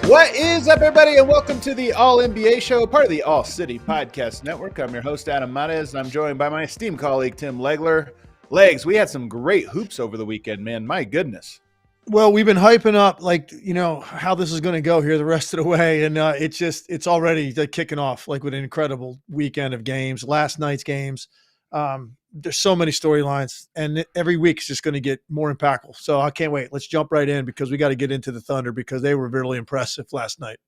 What is up, everybody, and welcome to the All-NBA Show, part of the All-City Podcast Network. I'm your host, Adam Mares, and I'm joined by my esteemed colleague, Tim Legler. Legs, we had some great hoops over the weekend, man. My goodness. Well, we've been hyping up, how this is going to go here the rest of the way, and it's already kicking off, with an incredible weekend of games. Last night's games, there's so many storylines, and every week is just going to get more impactful. So I can't wait. Let's jump right in because we got to get into the Thunder because they were really impressive last night.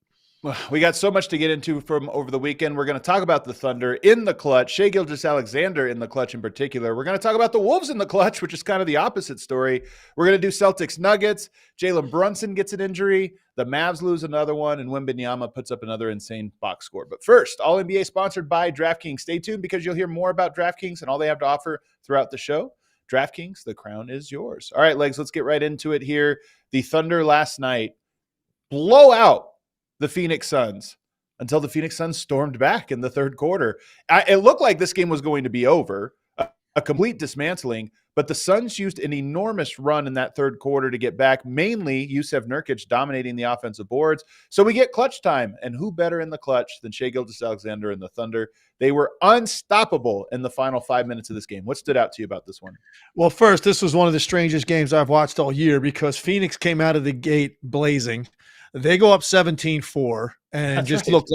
We got so much to get into from over the weekend. We're going to talk about the Thunder in the clutch, Shai Gilgeous-Alexander in the clutch in particular. We're going to talk about the Wolves in the clutch, which is kind of the opposite story. We're going to do Celtics Nuggets. Jalen Brunson gets an injury. The Mavs lose another one, and Wembanyama puts up another insane box score. But first, All NBA sponsored by DraftKings. Stay tuned because you'll hear more about DraftKings and all they have to offer throughout the show. DraftKings, the crown is yours. All right, Legs, let's get right into it here. The Thunder last night blow out the Phoenix Suns until the Phoenix Suns stormed back in the third quarter. It looked like this game was going to be over, a complete dismantling, but the Suns used an enormous run in that third quarter to get back, mainly Jusuf Nurkic dominating the offensive boards. So we get clutch time, and who better in the clutch than Shai Gilgeous-Alexander and the Thunder? They were unstoppable in the final 5 minutes of this game. What stood out to you about this one? Well, first, this was one of the strangest games I've watched all year because Phoenix came out of the gate blazing. They go up 17-4 and That's just right. look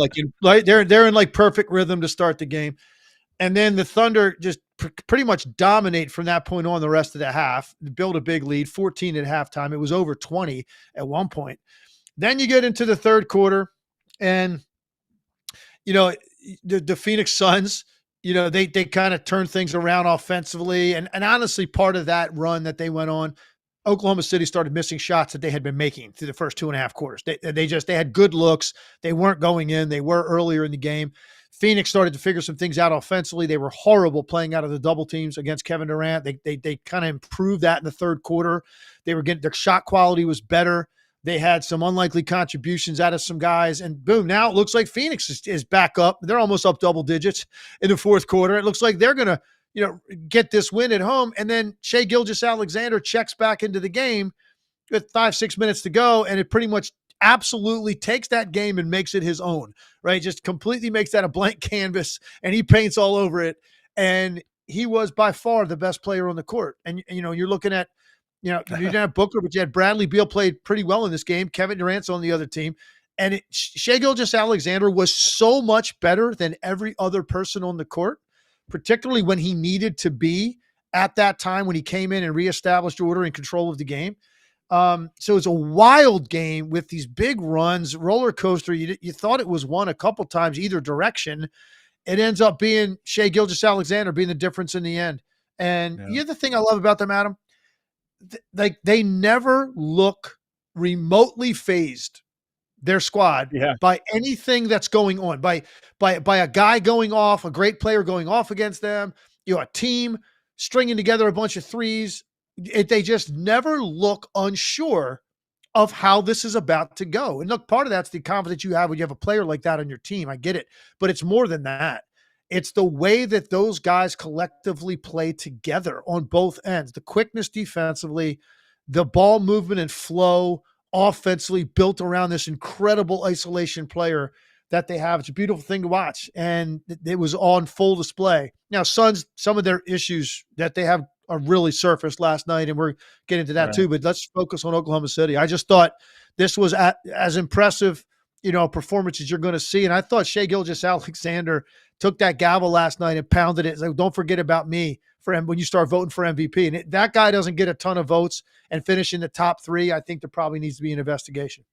like they're in perfect rhythm to start the game. And then the Thunder just pretty much dominate from that point on the rest of the half, build a big lead, 14 at halftime. It was over 20 at one point. Then you get into the third quarter and, the Phoenix Suns, they kind of turn things around offensively. And honestly, part of that run that they went on, Oklahoma City started missing shots that they had been making through the first 2.5 quarters. They had good looks. They weren't going in. They were earlier in the game. Phoenix started to figure some things out offensively. They were horrible playing out of the double teams against Kevin Durant. They kind of improved that in the third quarter. They were getting their shot quality was better. They had some unlikely contributions out of some guys, and boom, now it looks like Phoenix is back up. They're almost up double digits in the fourth quarter. It looks like they're going to get this win at home. And then Shai Gilgeous-Alexander checks back into the game with 5-6 minutes to go. And it pretty much absolutely takes that game and makes it his own, right? Just completely makes that a blank canvas and he paints all over it. And he was by far the best player on the court. And, you're looking at, you didn't have Booker, but you had Bradley Beal played pretty well in this game. Kevin Durant's on the other team. And Shai Gilgeous-Alexander was so much better than every other person on the court, particularly when he needed to be at that time when he came in and reestablished order and control of the game. So it's a wild game with these big runs, roller coaster. You thought it was one a couple times either direction. It ends up being Shai Gilgeous-Alexander being the difference in the end. And the other thing I love about them, Adam, they never look remotely phased, their squad, by anything that's going on, by a guy going off, a great player going off against them, a team stringing together a bunch of threes. They just never look unsure of how this is about to go. And look, part of that's the confidence you have when you have a player like that on your team. I get it, but it's more than that. It's the way that those guys collectively play together on both ends, the quickness defensively, the ball movement and flow offensively built around this incredible isolation player that they have. It's a beautiful thing to watch. And it was on full display. Now, Suns, some of their issues that they have are really surfaced last night, and we're getting into that too, but let's focus on Oklahoma City. I just thought this was as impressive, performance as you're going to see. And I thought Shai Gilgeous-Alexander took that gavel last night and pounded it. Like, don't forget about me for him when you start voting for MVP. And that guy doesn't get a ton of votes and finish in the top 3. I think there probably needs to be an investigation.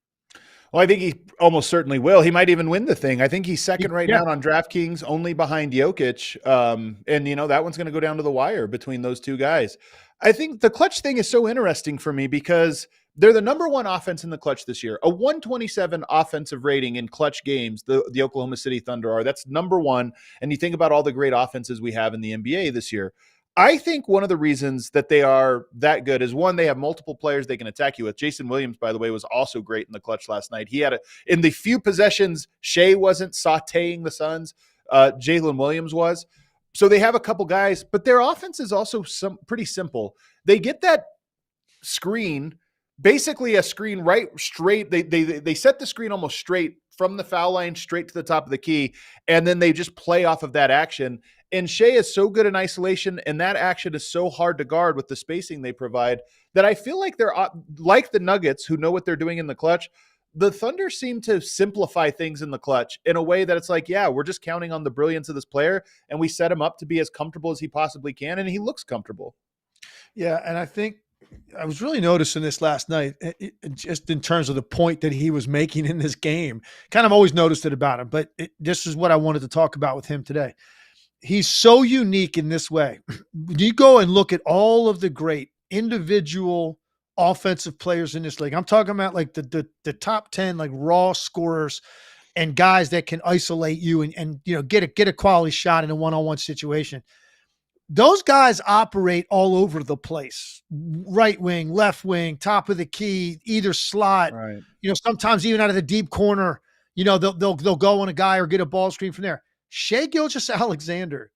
Well, I think he almost certainly will. He might even win the thing. I think he's second right Yeah. now on DraftKings, only behind Jokic. And that one's going to go down to the wire between those two guys. I think the clutch thing is so interesting for me because they're the number one offense in the clutch this year. A 127 offensive rating in clutch games, the Oklahoma City Thunder are. That's number one. And you think about all the great offenses we have in the NBA this year. I think one of the reasons that they are that good is, one, they have multiple players they can attack you with. Jason Williams, by the way, was also great in the clutch last night. He had in the few possessions, Shai wasn't sauteing the Suns. Jalen Williams was. So they have a couple guys, but their offense is also pretty simple. They get that screen, basically a screen right straight. They set the screen almost straight from the foul line straight to the top of the key, and then they just play off of that action. And Shai is so good in isolation, and that action is so hard to guard with the spacing they provide, that I feel like they're like the Nuggets, who know what they're doing in the clutch. The Thunder seem to simplify things in the clutch in a way that it's like, yeah, we're just counting on the brilliance of this player, and we set him up to be as comfortable as he possibly can, and he looks comfortable. Yeah, and I think I was really noticing this last night, just in terms of the point that he was making in this game. Kind of always noticed it about him, but this is what I wanted to talk about with him today. He's so unique in this way. You go and look at all of the great individual offensive players in this league. I'm talking about like the top 10 like raw scorers and guys that can isolate you and get a quality shot in a one-on-one situation. Those guys operate all over the place. Right wing, left wing, top of the key, either slot. Right. Sometimes even out of the deep corner, they'll go on a guy or get a ball screen from there. Shai Gilgeous-Alexander,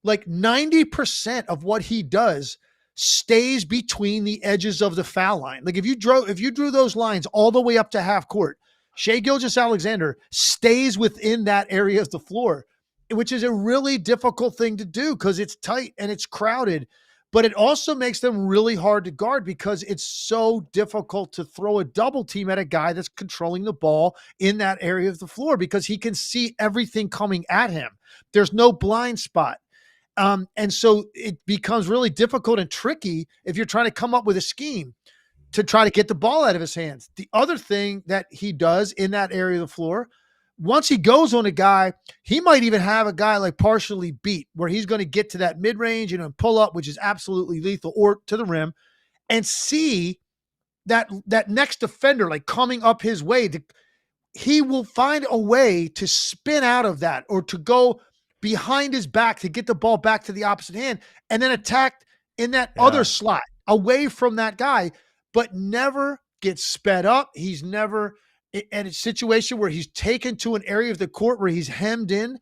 like 90% of what he does stays between the edges of the foul line. Like if you drew those lines all the way up to half court, Shai Gilgeous-Alexander stays within that area of the floor, which is a really difficult thing to do because it's tight and it's crowded, but it also makes them really hard to guard because it's so difficult to throw a double team at a guy that's controlling the ball in that area of the floor because he can see everything coming at him. There's no blind spot. And so it becomes really difficult and tricky if you're trying to come up with a scheme to try to get the ball out of his hands. The other thing that he does in that area of the floor, once he goes on a guy, he might even have a guy like partially beat where he's going to get to that mid-range and pull up, which is absolutely lethal, or to the rim, and see that next defender like coming up his way. He will find a way to spin out of that or to go behind his back to get the ball back to the opposite hand and then attack in that other slot away from that guy, but never gets sped up. He's never in a situation where he's taken to an area of the court where he's hemmed in.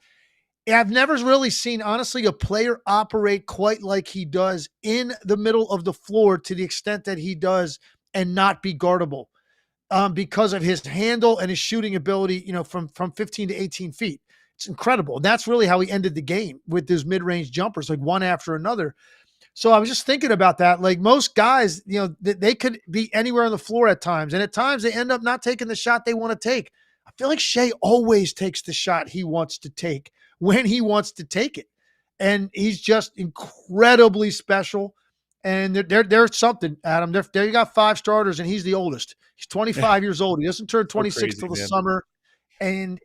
I've never really seen, honestly, a player operate quite like he does in the middle of the floor to the extent that he does and not be guardable because of his handle and his shooting ability, from 15 to 18 feet. It's incredible. And that's really how he ended the game with his mid-range jumpers, like one after another. So I was just thinking about that. Like most guys, they could be anywhere on the floor at times. And at times they end up not taking the shot they want to take. I feel like Shai always takes the shot he wants to take when he wants to take it. And he's just incredibly special. And they're something, Adam. They got 5 starters and he's the oldest. He's 25 years old. He doesn't turn 26 till the summer. And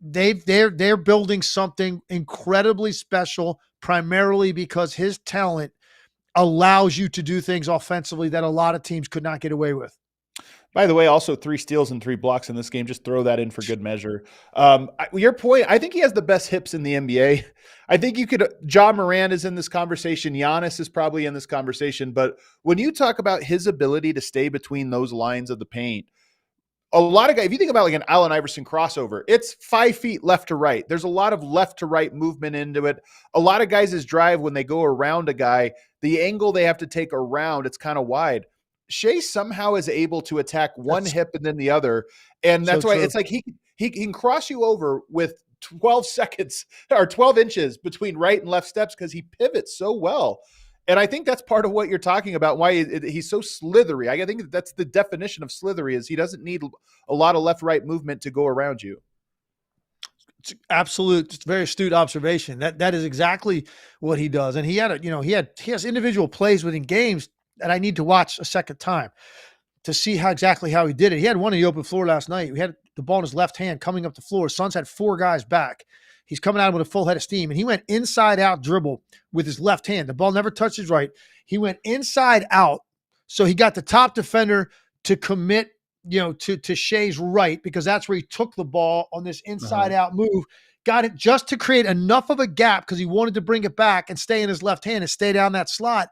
they're building something incredibly special, primarily because his talent allows you to do things offensively that a lot of teams could not get away with. By the way, also 3 steals and 3 blocks in this game. Just throw that in for good measure. Your point, I think he has the best hips in the NBA. I think Ja Morant is in this conversation. Giannis is probably in this conversation. But when you talk about his ability to stay between those lines of the paint, a lot of guys, if you think about like an Allen Iverson crossover, it's 5 feet left to right. There's a lot of left to right movement into it. A lot of guys' drive, when they go around a guy, the angle they have to take around, it's kind of wide. Shai somehow is able to attack one hip and then the other. And that's why it's like he can cross you over with 12 seconds or 12 inches between right and left steps because he pivots so well. And I think that's part of what you're talking about, why he's so slithery. I think that's the definition of slithery, is he doesn't need a lot of left-right movement to go around you. It's absolute, it's very astute observation. That is exactly what he does. And he has individual plays within games that I need to watch a second time. to see exactly how he did it. He had one in the open floor last night. He had the ball in his left hand coming up the floor. Suns had 4 guys back. He's coming out with a full head of steam, and he went inside out dribble with his left hand. The ball never touched his right. He went inside out. So he got the top defender to commit, to Shai's right, because that's where he took the ball on this inside out move. Got it just to create enough of a gap because he wanted to bring it back and stay in his left hand and stay down that slot.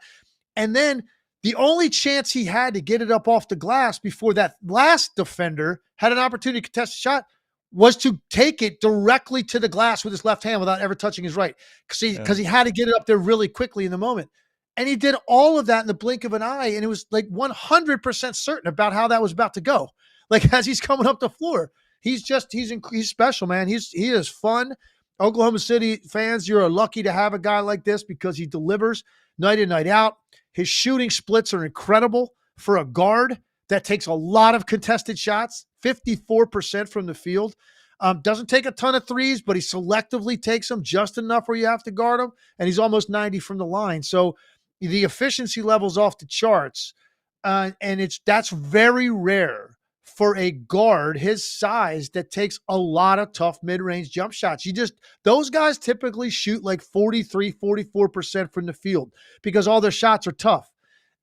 And then the only chance he had to get it up off the glass before that last defender had an opportunity to contest the shot was to take it directly to the glass with his left hand without ever touching his right, because he had to get it up there really quickly in the moment. And he did all of that in the blink of an eye, and it was like 100% certain about how that was about to go. Like, as he's coming up the floor, he's special, man. He is fun. Oklahoma City fans, you're lucky to have a guy like this because he delivers night in, night out. His shooting splits are incredible for a guard that takes a lot of contested shots, 54% from the field. Doesn't take a ton of threes, but he selectively takes them just enough where you have to guard him, and he's almost 90 from the line. So the efficiency level's off the charts, and that's very rare for a guard his size that takes a lot of tough mid-range jump shots. Those guys typically shoot like 43, 44% from the field because all their shots are tough.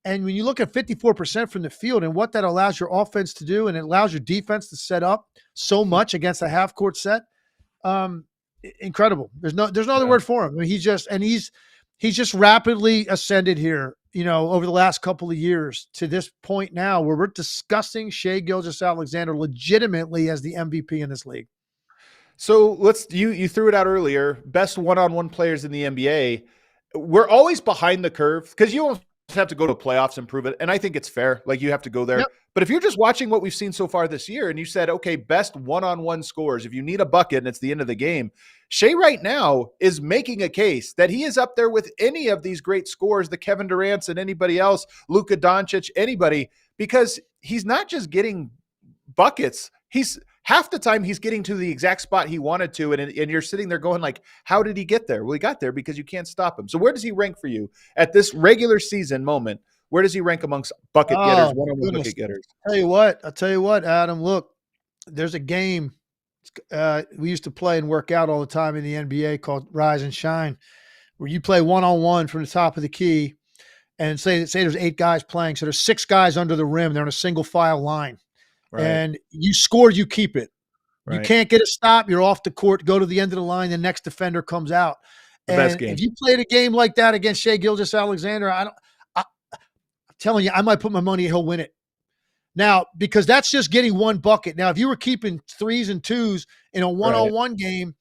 And when you look at 54% from the field and what that allows your offense to do, and it allows your defense to set up so much against a half-court set, incredible. There's no other word for him. I mean, he's just rapidly ascended here, over the last couple of years to this point now where we're discussing Shai Gilgeous-Alexander legitimately as the MVP in this league. So you threw it out earlier, best one-on-one players in the NBA. We're always behind the curve because you almost have to go to playoffs and prove it. And I think it's fair. Like, you have to go there. Yep. But if you're just watching what we've seen so far this year and you said, okay, best one-on-one scores, if you need a bucket and it's the end of the game, Shai right now is making a case that he is up there with any of these great scorers, the Kevin Durant's and anybody else, Luka Doncic, anybody, because he's not just getting buckets. He's half the time he's getting to the exact spot he wanted to. And you're sitting there going like, how did he get there? Well, he got there because you can't stop him. So where does he rank for you at this regular season moment? Where does he rank amongst bucket getters, one-on-one bucket getters? I'll tell you what, Adam, look, there's a game we used to play and work out all the time in the NBA called Rise and Shine, where you play one-on-one from the top of the key and say there's 8 guys playing. So there's 6 guys under the rim. They're in a single file line. Right. And you score, you keep it. Right. You can't get a stop. You're off the court, go to the end of the line. The next defender comes out. The best game. If you played a game like that against Shai Gilgeous-Alexander, I'm telling you, I might put my money he'll win it. Now, because that's just getting one bucket. Now, if you were keeping 3s and 2s in a one-on-one game,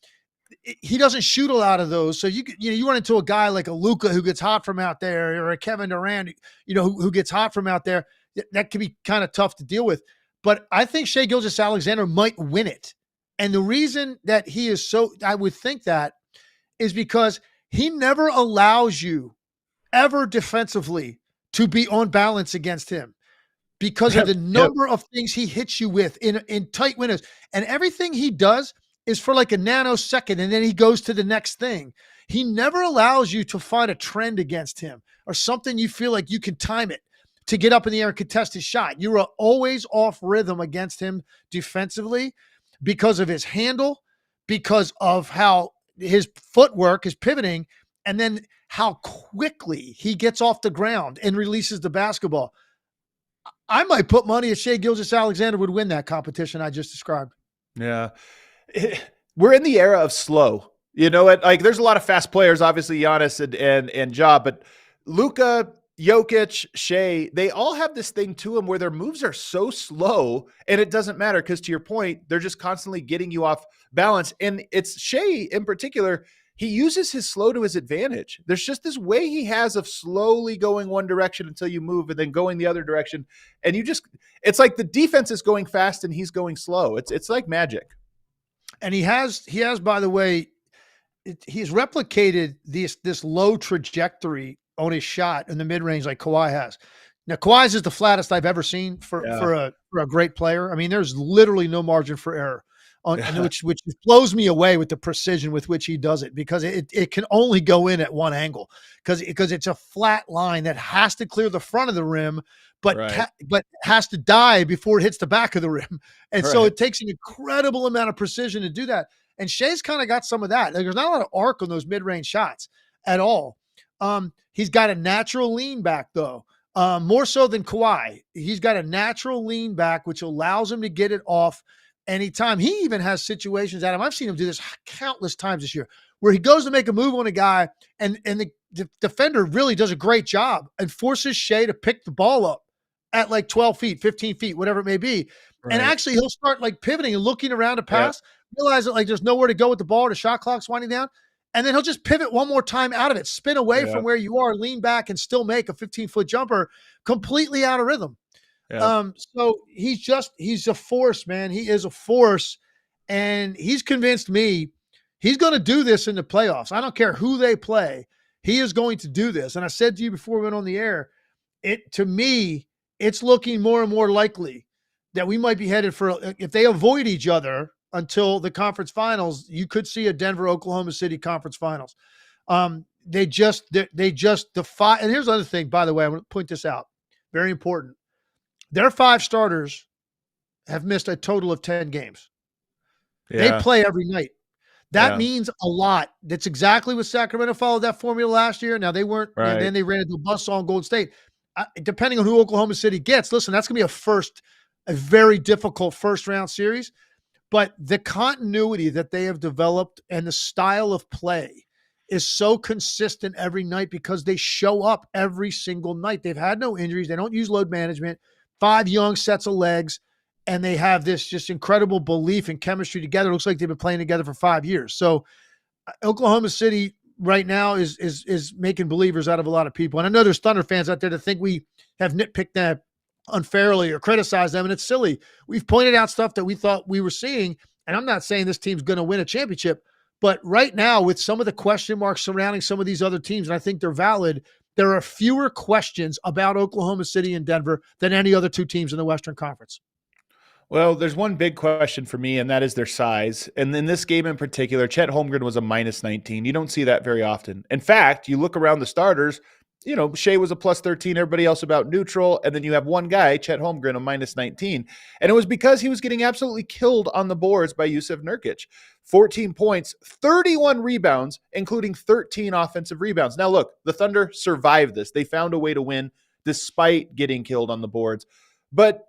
he doesn't shoot a lot of those. So you run into a guy like a Luka who gets hot from out there, or a Kevin Durant, who gets hot from out there. That can be kind of tough to deal with. But I think Shai Gilgeous-Alexander might win it. And the reason that he is I would think that is because he never allows you ever defensively to be on balance against him because of the number of things he hits you with in tight windows. And everything he does is for like a nanosecond, and then he goes to the next thing. He never allows you to find a trend against him or something you feel like you can time it to get up in the air and contest his shot. You are always off rhythm against him defensively because of his handle, because of how his footwork is pivoting, and then how quickly he gets off the ground and releases the basketball. I might put money that Shai Gilgeous-Alexander would win that competition I just described. Yeah. We're in the era of slow. There's a lot of fast players, obviously Giannis and Ja, but Luka, Jokic, Shai, they all have this thing to them where their moves are so slow, and it doesn't matter because, to your point, they're just constantly getting you off balance. And it's Shai in particular, he uses his slow to his advantage. There's just this way he has of slowly going one direction until you move and then going the other direction. And it's like the defense is going fast and he's going slow. It's like magic. And he has, by the way, he's replicated this low trajectory on his shot in the mid-range like Kawhi has. Now, Kawhi's is the flattest I've ever seen for a great player. I mean, there's literally no margin for error, which blows me away with the precision with which he does it, because it can only go in at one angle because it's a flat line that has to clear the front of the rim, but Right. but has to die before it hits the back of the rim. And so Right. it takes an incredible amount of precision to do that. And Shai's kind of got some of that. Like, there's not a lot of arc on those mid-range shots at all. He's got a natural lean back, though, more so than Kawhi. He's got a natural lean back, which allows him to get it off anytime. He even has situations, Adam, I've seen him do this countless times this year, where he goes to make a move on a guy, and the defender really does a great job and forces Shai to pick the ball up at like 12 feet, 15 feet, whatever it may be. Right. And actually, he'll start like pivoting and looking around to pass, realize that like there's nowhere to go with the ball, the shot clock's winding down. And then he'll just pivot one more time out of it, spin away from where you are, lean back, and still make a 15-foot jumper completely out of rhythm. So he's a force, man. He is a force. And he's convinced me he's going to do this in the playoffs. I don't care who they play. He is going to do this. And I said to you before we went on the air, to me, it's looking more and more likely that we might be headed for, if they avoid each other until the conference finals, you could see a Denver-Oklahoma City conference finals. They just defy. And here's the other thing, by the way, I'm going to point this out. Very important. Their 5 starters have missed a total of 10 games. They play every night. That means a lot. That's exactly what Sacramento followed that formula last year. Now they weren't, and then they ran into a buzzsaw on Golden State. Depending on who Oklahoma City gets, listen, that's going to be a very difficult first-round series. But the continuity that they have developed and the style of play is so consistent every night because they show up every single night. They've had no injuries. They don't use load management. 5 young sets of legs, and they have this just incredible belief and chemistry together. It looks like they've been playing together for 5 years. So Oklahoma City right now is making believers out of a lot of people. And I know there's Thunder fans out there that think we have nitpicked that unfairly or criticize them, and it's silly. We've pointed out stuff that we thought we were seeing, and I'm not saying this team's going to win a championship, but right now with some of the question marks surrounding some of these other teams, and I think they're valid, there are fewer questions about Oklahoma City and Denver than any other 2 teams in the Western Conference. Well, there's one big question for me, and that is their size. And in this game in particular, Chet Holmgren was a -19. You don't see that very often. In fact, you look around the starters, Shai was a +13, everybody else about neutral. And then you have one guy, Chet Holmgren, a -19. And it was because he was getting absolutely killed on the boards by Jusuf Nurkic. 14 points, 31 rebounds, including 13 offensive rebounds. Now, look, the Thunder survived this. They found a way to win despite getting killed on the boards. But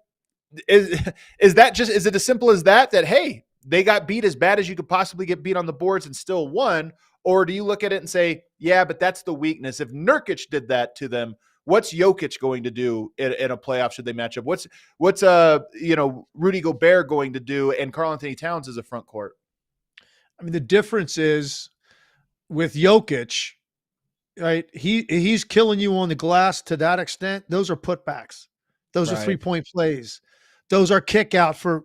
is it as simple as that, hey, they got beat as bad as you could possibly get beat on the boards and still won? Or do you look at it and say, yeah, but that's the weakness. If Nurkic did that to them, what's Jokic going to do in a playoff should they match up? What's Rudy Gobert going to do and Karl-Anthony Towns as a front court? I mean, the difference is with Jokic, right? He's killing you on the glass to that extent. Those are putbacks. Those are 3-point plays. Those are kick out for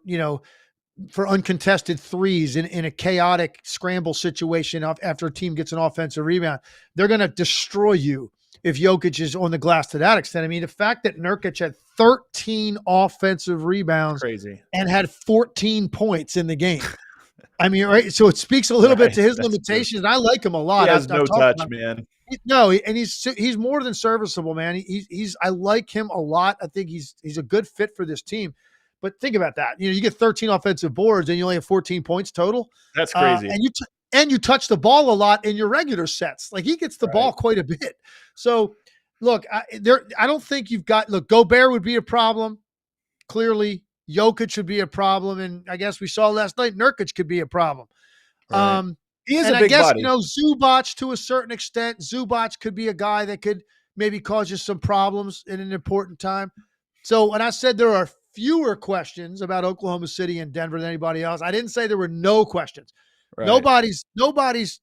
uncontested threes in a chaotic scramble situation after a team gets an offensive rebound. They're going to destroy you if Jokic is on the glass to that extent. I mean, the fact that Nurkic had 13 offensive rebounds and had 14 points in the game. I mean, right? So it speaks a little bit to his limitations. And I like him a lot. He has no touch, man. No, and he's more than serviceable, man. I like him a lot. I think he's a good fit for this team. But think about that. You get 13 offensive boards and you only have 14 points total. That's crazy. And you touch the ball a lot in your regular sets. Like he gets the ball quite a bit. So look, I don't think Gobert would be a problem. Clearly, Jokic would be a problem. And I guess we saw last night, Nurkic could be a problem. Right. He is and a big I guess, body. Zubac to a certain extent, Zubac could be a guy that could maybe cause you some problems in an important time. So when I said there are fewer questions about Oklahoma City and Denver than anybody else, I didn't say there were no questions. Right. Nobody's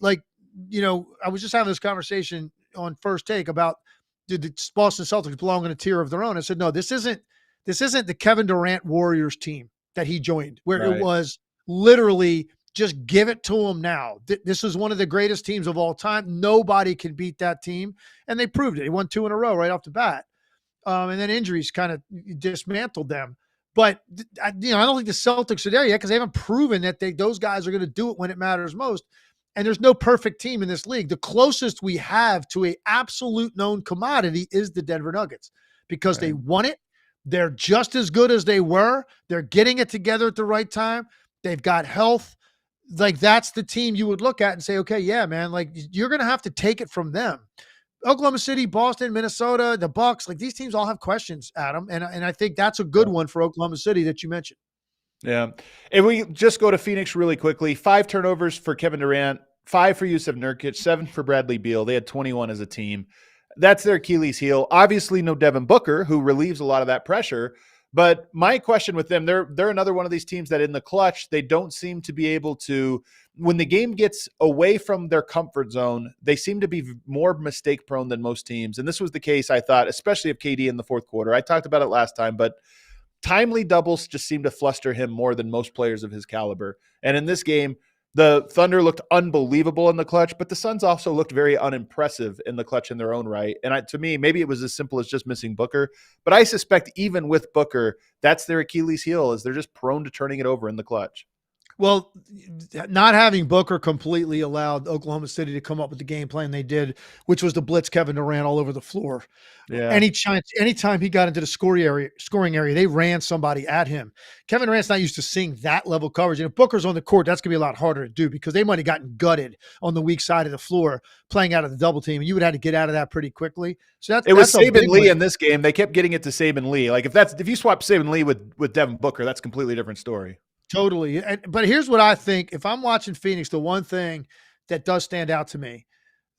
like, I was just having this conversation on First Take about did the Boston Celtics belong in a tier of their own? I said, no, this isn't the Kevin Durant Warriors team that he joined, where it was literally just give it to them now. This is one of the greatest teams of all time. Nobody can beat that team. And they proved it. He won 2 in a row right off the bat. And then injuries kind of dismantled them. But, I don't think the Celtics are there yet because they haven't proven that those guys are going to do it when it matters most. And there's no perfect team in this league. The closest we have to a absolute known commodity is the Denver Nuggets because they won it. They're just as good as they were. They're getting it together at the right time. They've got health. Like, that's the team you would look at and say, okay, yeah, man, like, you're going to have to take it from them. Oklahoma City, Boston, Minnesota, the Bucks, like, these teams all have questions, Adam. And I think that's a good one for Oklahoma City that you mentioned. Yeah. And we just go to Phoenix really quickly. 5 turnovers for Kevin Durant, 5 for Jusuf Nurkic, 7 for Bradley Beal. They had 21 as a team. That's their Achilles heel. Obviously, no Devin Booker, who relieves a lot of that pressure. But my question with them, they're another one of these teams that in the clutch, they don't seem to be able to, when the game gets away from their comfort zone, they seem to be more mistake prone than most teams. And this was the case, I thought, especially of KD in the fourth quarter. I talked about it last time, but timely doubles just seem to fluster him more than most players of his caliber. And in this game, the Thunder looked unbelievable in the clutch, but the Suns also looked very unimpressive in the clutch in their own right. And to me, maybe it was as simple as just missing Booker, but I suspect even with Booker, that's their Achilles heel, is they're just prone to turning it over in the clutch. Well, not having Booker completely allowed Oklahoma City to come up with the game plan they did, which was to blitz Kevin Durant all over the floor. Yeah. Anytime he got into the scoring area, they ran somebody at him. Kevin Durant's not used to seeing that level of coverage. And if Booker's on the court, that's going to be a lot harder to do because they might have gotten gutted on the weak side of the floor playing out of the double team. And you would have to get out of that pretty quickly. So it was Saban Lee in this game. They kept getting it to Saban Lee. Like if you swap Saban Lee with Devin Booker, that's a completely different story. Totally. But here's what I think. If I'm watching Phoenix, the one thing that does stand out to me,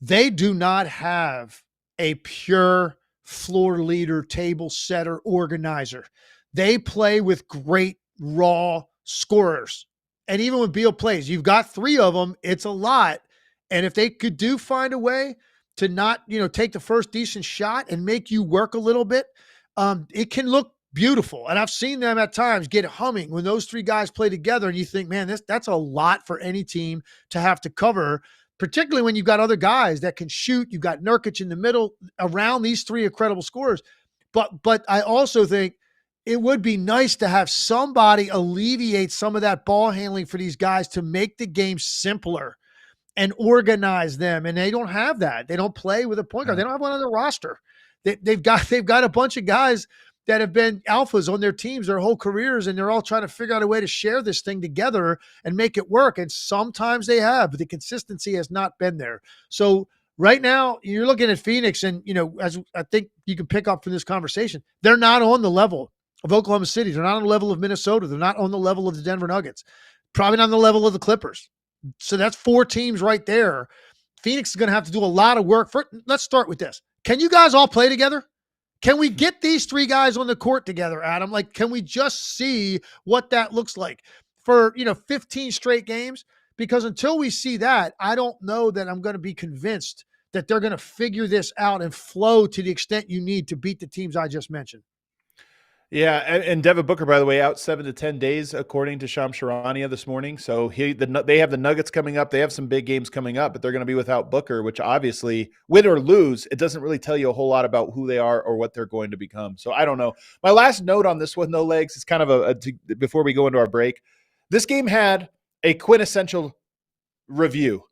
they do not have a pure floor leader, table setter, organizer. They play with great raw scorers. And even when Beal plays, you've got 3 of them. It's a lot. And if they could find a way to not, take the first decent shot and make you work a little bit, it can look beautiful. And I've seen them at times get humming when those 3 guys play together. And you think, man, that's a lot for any team to have to cover, particularly when you've got other guys that can shoot. You've got Nurkic in the middle around these 3 incredible scorers. But I also think it would be nice to have somebody alleviate some of that ball handling for these guys to make the game simpler and organize them. And they don't have that. They don't play with a point guard. They don't have one on their roster. They've got a bunch of guys that have been alphas on their teams their whole careers, and they're all trying to figure out a way to share this thing together and make it work. And sometimes they have, but the consistency has not been there. So right now you're looking at Phoenix, and, as I think you can pick up from this conversation, they're not on the level of Oklahoma City. They're not on the level of Minnesota. They're not on the level of the Denver Nuggets, probably not on the level of the Clippers. So that's 4 teams right there. Phoenix is going to have to do a lot of work. Let's start with this. Can you guys all play together? Can we get these 3 guys on the court together, Adam? Like, can we just see what that looks like for, 15 straight games? Because until we see that, I don't know that I'm going to be convinced that they're going to figure this out and flow to the extent you need to beat the teams I just mentioned. Yeah, and Devin Booker, by the way, out 7 to 10 days, according to Shams Charania this morning. So they have the Nuggets coming up. They have some big games coming up, but they're going to be without Booker, which obviously, win or lose, it doesn't really tell you a whole lot about who they are or what they're going to become. So I don't know. My last note on this one, though, Legs, is kind of before we go into our break. This game had a quintessential review.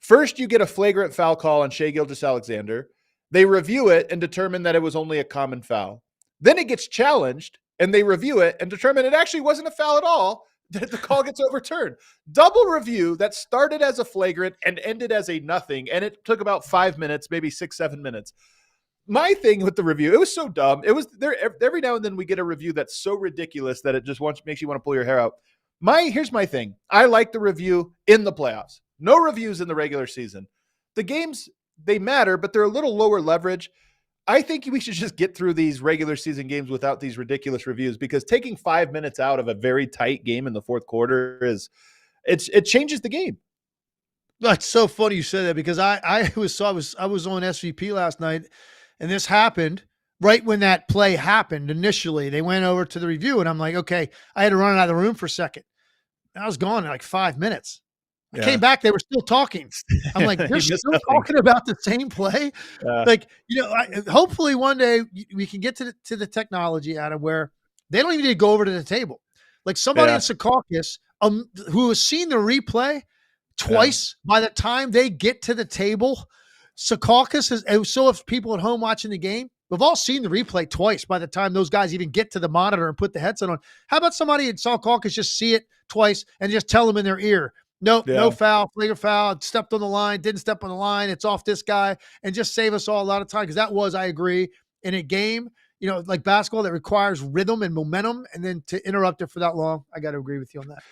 First, you get a flagrant foul call on Shai Gilgeous-Alexander. They review it and determine that it was only a common foul. Then it gets challenged, and they review it and determine it actually wasn't a foul at all. The call gets overturned. Double review that started as a flagrant and ended as a nothing, and it took about 5 minutes, maybe 6-7 minutes. My thing with the review, it was so dumb. It was there every now and then we get a review that's so ridiculous that it just makes you want to pull your hair out. Here's my thing. I like the review in the playoffs. No reviews in the regular season. The games, they matter, but they're a little lower leverage. I think we should just get through these regular season games without these ridiculous reviews, because taking 5 minutes out of a very tight game in the fourth quarter it changes the game. That's so funny you said that, because I was on SVP last night, and this happened right when that play happened. Initially, they went over to the review, and I'm like, okay, I had to run out of the room for a second. I was gone in like 5 minutes. I came back, they were still talking. I'm like, they're still talking about the same play. Hopefully one day we can get to the technology, Adam, where they don't even need to go over to the table. Like somebody in Secaucus who has seen the replay twice, by the time they get to the table, Secaucus is, so if people at home watching the game, We've all seen the replay twice by the time those guys even get to the monitor and put the headset on. How about somebody in Saul Calkins just see it twice and just tell them in their ear, nope, no foul, flagrant foul, stepped on the line, didn't step on the line, it's off this guy, and just save us all a lot of time. Because that was, I agree, in a game, like basketball that requires rhythm and momentum, and then to interrupt it for that long, I got to agree with you on that.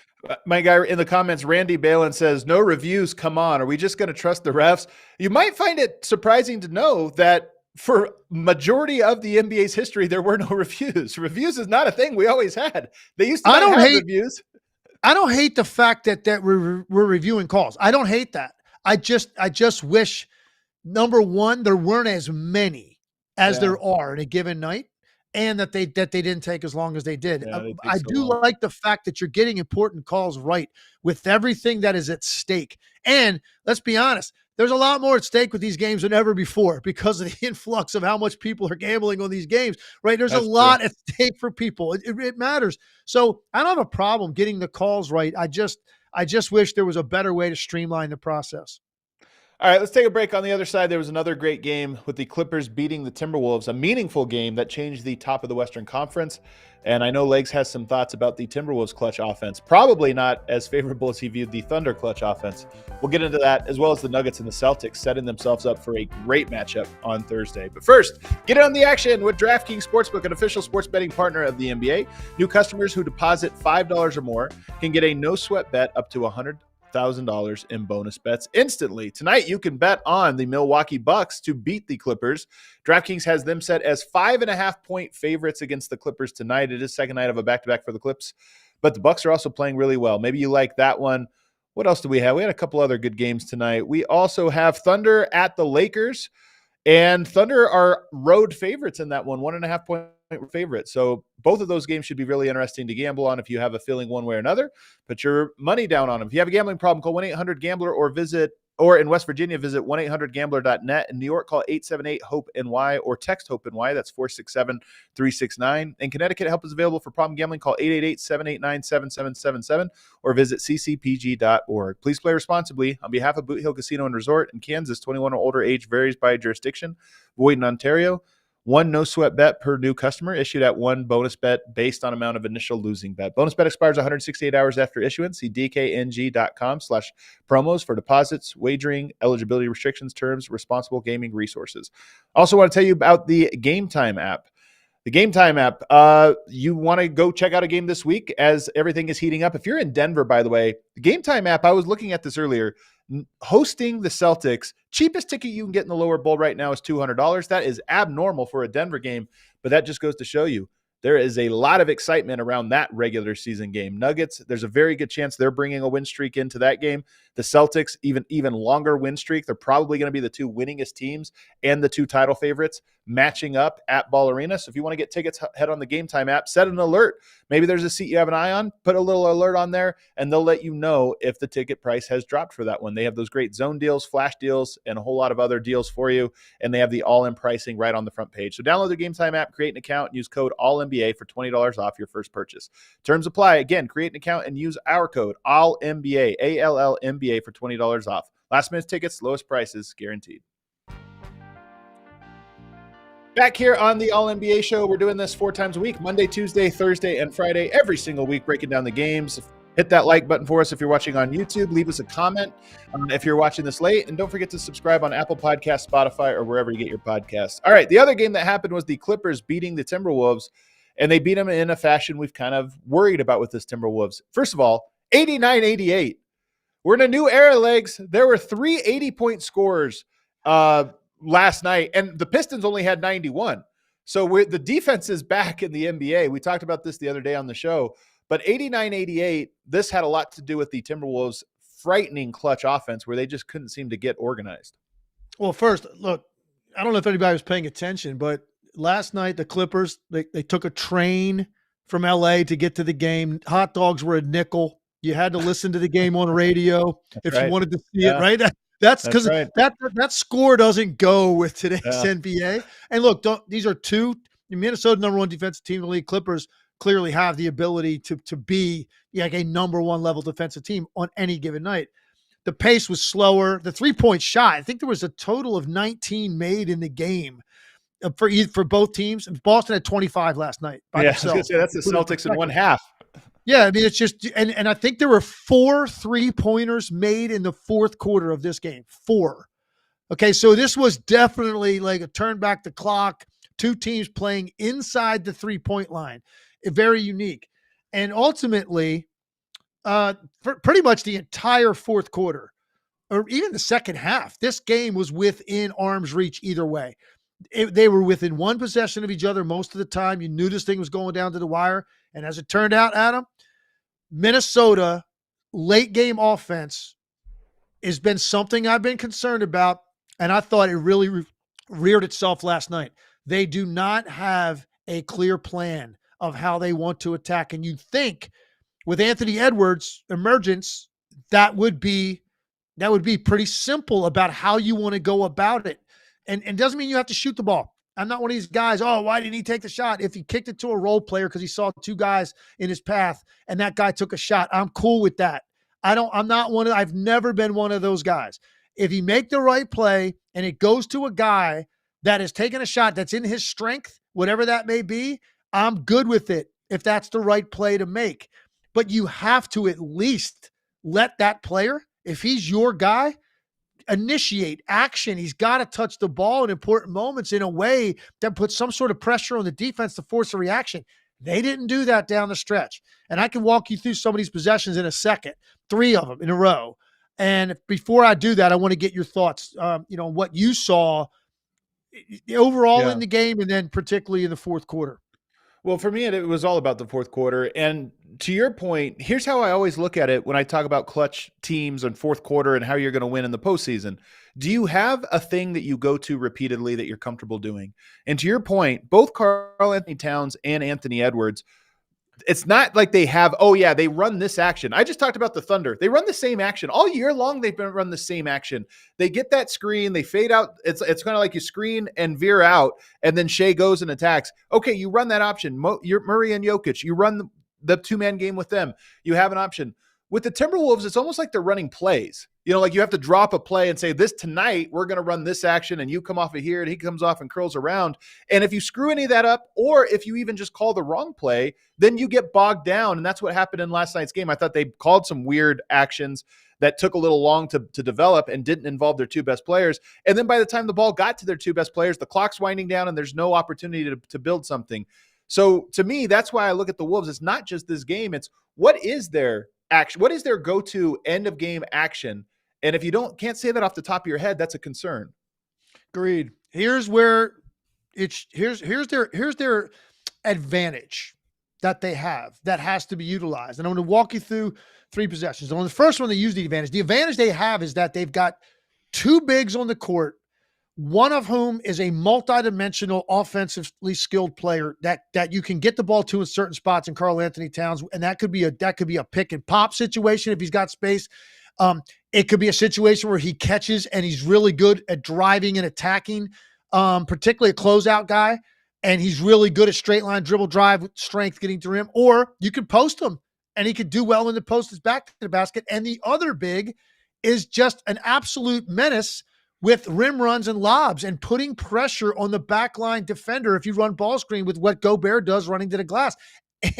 My guy in the comments, Randy Balin, says, no reviews, come on. Are we just going to trust the refs? You might find it surprising to know that for majority of the NBA's history, there were no reviews. Reviews is not a thing we always had. They used to have reviews. I don't hate the fact that we're reviewing calls. I don't hate that. I just wish, number one, there weren't as many as there are in a given night, and that they didn't take as long as they did. Yeah, I do like the fact that you're getting important calls right with everything that is at stake. And let's be honest, there's a lot more at stake with these games than ever before because of the influx of how much people are gambling on these games, right? There's a lot at stake for people. It matters. So I don't have a problem getting the calls right. I just wish there was a better way to streamline the process. All right, let's take a break. On the other side, there was another great game with the Clippers beating the Timberwolves, a meaningful game that changed the top of the Western Conference. And I know Legs has some thoughts about the Timberwolves clutch offense, probably not as favorable as he viewed the Thunder clutch offense. We'll get into that, as well as the Nuggets and the Celtics setting themselves up for a great matchup on Thursday. But first, get on the action with DraftKings Sportsbook, an official sports betting partner of the NBA. New customers who deposit $5 or more can get a no-sweat bet up to $100,000 in bonus bets instantly. Tonight, you can bet on the Milwaukee Bucks to beat the Clippers. DraftKings has them set as 5.5-point favorites against the Clippers tonight. It is second night of a back-to-back for the Clips, but the Bucks are also playing really well. Maybe you like that one. What else do we have? We had a couple other good games tonight. We also have Thunder at the Lakers, and Thunder are road favorites in that one, 1.5-point favorite. So both of those games should be really interesting to gamble on if you have a feeling one way or another. Put your money down on them. If you have a gambling problem, call 1-800-GAMBLER or in West Virginia, visit 1-800-GAMBLER.net. In New York, call 878-HOPE-NY or text HOPE-NY. That's 467-369. In Connecticut, help is available for problem gambling. Call 888-789-7777 or visit ccpg.org. Please play responsibly. On behalf of Boot Hill Casino and Resort in Kansas, 21 or older, age varies by jurisdiction. Void in Ontario. One no-sweat bet per new customer issued at one bonus bet based on amount of initial losing bet. Bonus bet expires 168 hours after issuance. See dkng.com/promos for deposits, wagering, eligibility restrictions, terms, responsible gaming resources. Also want to tell you about the Game Time app. The Game Time app, you want to go check out a game this week as everything is heating up. If you're in Denver, by the way, the Game Time app, I was looking at this earlier, hosting the Celtics, cheapest ticket you can get in the lower bowl right now is $200. That is abnormal for a Denver game, but that just goes to show you there is a lot of excitement around that regular season game. Nuggets, there's a very good chance they're bringing a win streak into that game. The Celtics, even longer win streak. They're probably going to be the two winningest teams and the two title favorites matching up at Ball Arena. So if you want to get tickets, head on the Game Time app, set an alert. Maybe there's a seat you have an eye on, put a little alert on there, and they'll let you know if the ticket price has dropped for that one. They have those great zone deals, flash deals, and a whole lot of other deals for you. And they have the all-in pricing right on the front page. So download the Game Time app, create an account, and use code ALLNBA for $20 off your first purchase. Terms apply. Again, create an account and use our code ALLNBA, ALLNBA for $20 off. Last minute tickets, lowest prices guaranteed. Back here on the All NBA show, we're doing this 4 times a week, Monday, Tuesday, Thursday, and Friday, every single week, breaking down the games. Hit that like button for us if you're watching on YouTube. Leave us a comment if you're watching this late. And don't forget to subscribe on Apple Podcasts, Spotify, or wherever you get your podcasts. All right, the other game that happened was the Clippers beating the Timberwolves, and they beat them in a fashion we've kind of worried about with this Timberwolves. First of all, 89-88. We're in a new era, Legs. There were 3 80-point scorers last night, and the Pistons only had 91. So the defense is back in the NBA. We talked about this the other day on the show, but 89-88, this had a lot to do with the Timberwolves' frightening clutch offense where they just couldn't seem to get organized. Well, first, look, I don't know if anybody was paying attention, but last night the Clippers, they took a train from LA to get to the game. Hot dogs were a nickel. You had to listen to the game on radio if you wanted to see it, right? That's because that score doesn't go with today's NBA. And look, these are two Minnesota number 1 defensive team in the league. Clippers clearly have the ability to be like a number 1 level defensive team on any given night. The pace was slower. The 3-point shot, I think there was a total of 19 made in the game. for both teams. Boston had 25 last night by Yeah, I was going to themselves. say that's the Celtics in one half. Yeah, I mean, it's just, and I think there were 4 3-pointers made in the fourth quarter of this game. 4. Okay, so this was definitely like a turn back the clock, 2 teams playing inside the 3-point line. Very unique. And ultimately, for pretty much the entire fourth quarter, or even the second half, this game was within arm's reach either way. They were within one possession of each other most of the time. You knew this thing was going down to the wire. And as it turned out, Adam, Minnesota late game offense has been something I've been concerned about, and I thought it really reared itself last night. They do not have a clear plan of how they want to attack, and you'd think with Anthony Edwards' emergence, that would be pretty simple about how you want to go about it. And doesn't mean you have to shoot the ball. I'm not one of these guys, oh, why didn't he take the shot? If he kicked it to a role player because he saw 2 guys in his path and that guy took a shot, I'm cool with that. I've never been one of those guys. If you make the right play and it goes to a guy that is taking a shot that's in his strength, whatever that may be, I'm good with it if that's the right play to make. But you have to at least let that player, if he's your guy, initiate action. He's got to touch the ball in important moments in a way that puts some sort of pressure on the defense to force a reaction. They didn't do that down the stretch. And I can walk you through some of these possessions in a second, 3 of them in a row. And before I do that, I want to get your thoughts, what you saw overall in the game and then particularly in the fourth quarter. Well, for me, it was all about the fourth quarter. And to your point, here's how I always look at it when I talk about clutch teams and fourth quarter and how you're going to win in the postseason. Do you have a thing that you go to repeatedly that you're comfortable doing? And to your point, both Karl Anthony Towns and Anthony Edwards, it's not like they have, they run this action. I just talked about the Thunder. They run the same action. All year long, they've been run the same action. They get that screen, they fade out. It's kind of like you screen and veer out, and then Shai goes and attacks. Okay, you run that option. Murray and Jokic, you run the 2-man game with them. You have an option. With the Timberwolves, it's almost like they're running plays. Like you have to drop a play and say, this tonight, we're going to run this action, and you come off of here, and he comes off and curls around. And if you screw any of that up, or if you even just call the wrong play, then you get bogged down. And that's what happened in last night's game. I thought they called some weird actions that took a little long to develop and didn't involve their 2 best players. And then by the time the ball got to their 2 best players, the clock's winding down, and there's no opportunity to build something. So to me, that's why I look at the Wolves. It's not just this game. It's what is their action? What is their go-to end of game action? And if you can't say that off the top of your head, that's a concern. Agreed. Here's where here's their advantage that they have that has to be utilized. And I'm going to walk you through 3 possessions. On the first one, they use the advantage. The advantage they have is that they've got 2 bigs on the court, one of whom is a multidimensional, offensively skilled player that you can get the ball to in certain spots in Karl Anthony Towns, and that could be a pick and pop situation if he's got space. It could be a situation where he catches and he's really good at driving and attacking, particularly a closeout guy, and he's really good at straight line dribble drive with strength getting to rim. Or you could post him and he could do well in the post his back to the basket. And the other big is just an absolute menace with rim runs and lobs and putting pressure on the backline defender if you run ball screen with what Gobert does running to the glass.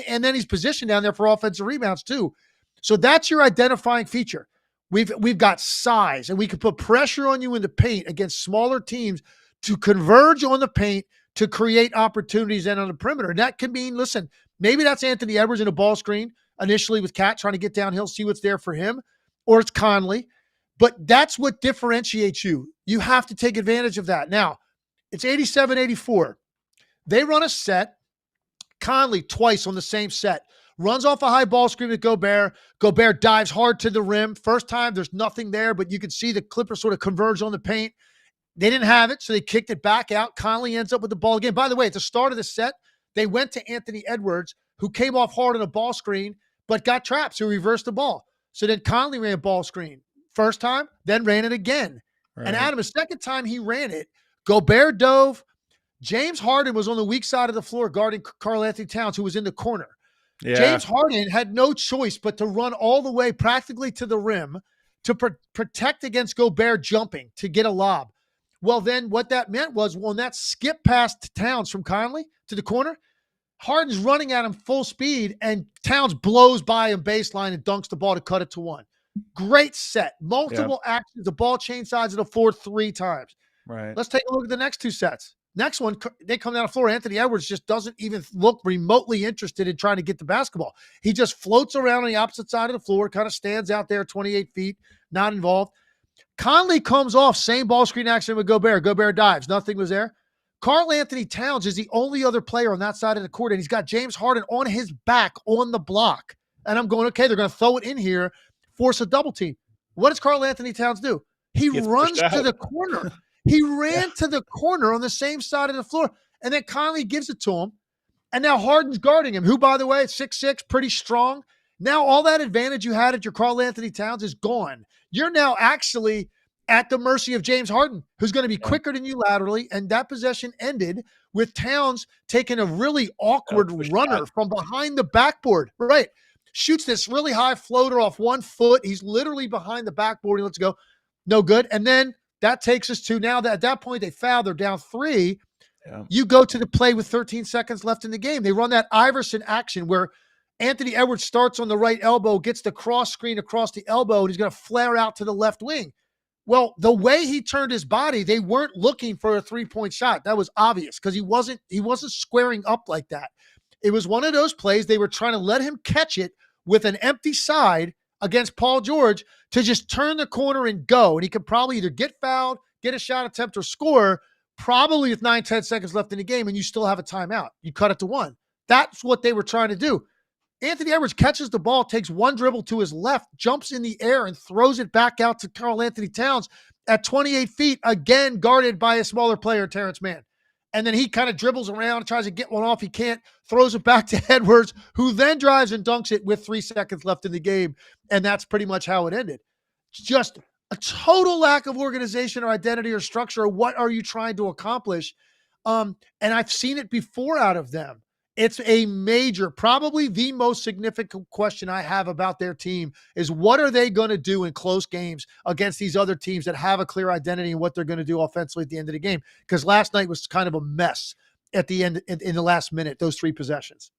And then he's positioned down there for offensive rebounds too. So that's your identifying feature. We've got size, and we can put pressure on you in the paint against smaller teams to converge on the paint to create opportunities and on the perimeter. And that can mean, listen, maybe that's Anthony Edwards in a ball screen initially with Cat trying to get downhill, see what's there for him, or it's Conley. But that's what differentiates you. You have to take advantage of that. Now, it's 87-84. They run a set. Conley twice on the same set. Runs off a high ball screen with Gobert. Gobert dives hard to the rim. First time, there's nothing there, but you can see the Clippers sort of converge on the paint. They didn't have it, so they kicked it back out. Conley ends up with the ball again. By the way, at the start of the set, they went to Anthony Edwards, who came off hard on a ball screen, but got trapped, so he reversed the ball. So then Conley ran ball screen. First time, then ran it again. Right. And Adam, the second time he ran it, Gobert dove. James Harden was on the weak side of the floor guarding Karl Anthony Towns, who was in the corner. Yeah. James Harden had no choice but to run all the way practically to the rim to protect against Gobert jumping to get a lob. Well, then what that meant was when that skip past Towns from Conley to the corner, Harden's running at him full speed, and Towns blows by him baseline and dunks the ball to cut it to one. Great set. Multiple actions. The ball change sides of the floor 3 times. Right. Let's take a look at the next 2 sets. Next one, they come down the floor. Anthony Edwards just doesn't even look remotely interested in trying to get the basketball. He just floats around on the opposite side of the floor, kind of stands out there 28 feet, not involved. Conley comes off, same ball screen action with Gobert. Gobert dives. Nothing was there. Karl Anthony Towns is the only other player on that side of the court, and he's got James Harden on his back on the block. And I'm going, okay, they're going to throw it in here, force a double team. What does Karl Anthony Towns do? He runs to the corner. He ran to the corner on the same side of the floor, and then Conley gives it to him. And now Harden's guarding him, who, by the way, is 6'6", pretty strong. Now all that advantage you had at your Karl Anthony Towns is gone. You're now actually at the mercy of James Harden, who's going to be quicker than you laterally, and that possession ended with Towns taking a really awkward runner from behind the backboard. Right. Shoots this really high floater off 1 foot. He's literally behind the backboard. He lets go. No good. And then that takes us to now that at that point they foul. They're down 3. Yeah. You go to the play with 13 seconds left in the game. They run that Iverson action where Anthony Edwards starts on the right elbow, gets the cross screen across the elbow, and he's going to flare out to the left wing. Well, the way he turned his body, they weren't looking for a 3-point shot. That was obvious because he wasn't squaring up like that. It was one of those plays they were trying to let him catch it with an empty side against Paul George to just turn the corner and go. And he could probably either get fouled, get a shot attempt, or score, probably with 9-10 seconds left in the game, and you still have a timeout. You cut it to 1. That's what they were trying to do. Anthony Edwards catches the ball, takes 1 dribble to his left, jumps in the air, and throws it back out to Karl Anthony Towns at 28 feet, again guarded by a smaller player, Terrence Mann. And then he kind of dribbles around, tries to get one off. He can't, throws it back to Edwards, who then drives and dunks it with 3 seconds left in the game. And that's pretty much how it ended. Just a total lack of organization or identity or structure. What are you trying to accomplish? And I've seen it before out of them. It's a major, probably the most significant question I have about their team is what are they going to do in close games against these other teams that have a clear identity and what they're going to do offensively at the end of the game? Because last night was kind of a mess at the end, in the last minute, those 3 possessions.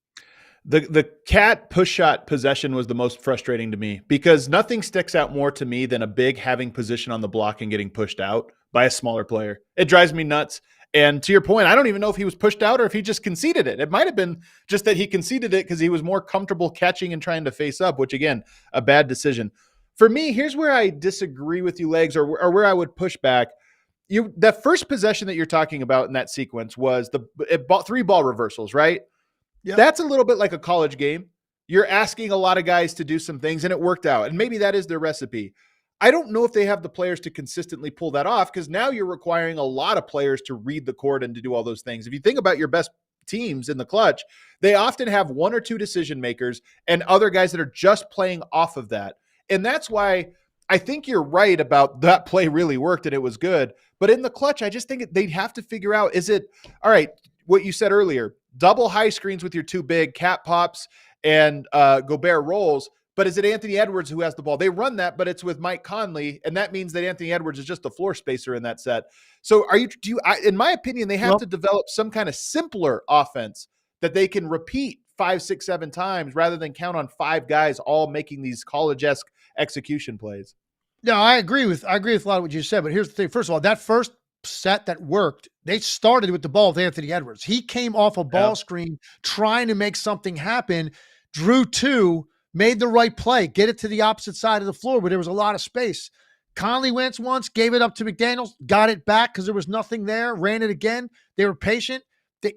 The Cat push shot possession was the most frustrating to me because nothing sticks out more to me than a big having position on the block and getting pushed out by a smaller player. It drives me nuts. And to your point, I don't even know if he was pushed out or if he just conceded it. It might have been just that he conceded it because he was more comfortable catching and trying to face up, which, again, a bad decision. For me, here's where I disagree with you, Legs, or where I would push back. That first possession that you're talking about in that sequence was the 3 ball reversals, right? Yep. That's a little bit like a college game. You're asking a lot of guys to do some things, and it worked out. And maybe that is their recipe. I don't know if they have the players to consistently pull that off because now you're requiring a lot of players to read the court and to do all those things. If you think about your best teams in the clutch, they often have 1 or 2 decision makers and other guys that are just playing off of that. And that's why I think you're right about that play really worked and it was good. But in the clutch, I just think they'd have to figure out, is it, all right, what you said earlier, double high screens with your 2 big, Cat pops and Gobert rolls. But is it Anthony Edwards who has the ball? They run that, but it's with Mike Conley, and that means that Anthony Edwards is just a floor spacer in that set. So in my opinion, they have to develop some kind of simpler offense that they can repeat 5, 6, 7 times rather than count on 5 guys all making these college-esque execution plays. No, I agree with a lot of what you said, but here's the thing. First of all, that first set that worked, they started with the ball with Anthony Edwards. He came off a ball screen trying to make something happen, drew 2, made the right play, get it to the opposite side of the floor where there was a lot of space. Conley went once, gave it up to McDaniels, got it back because there was nothing there, ran it again. They were patient.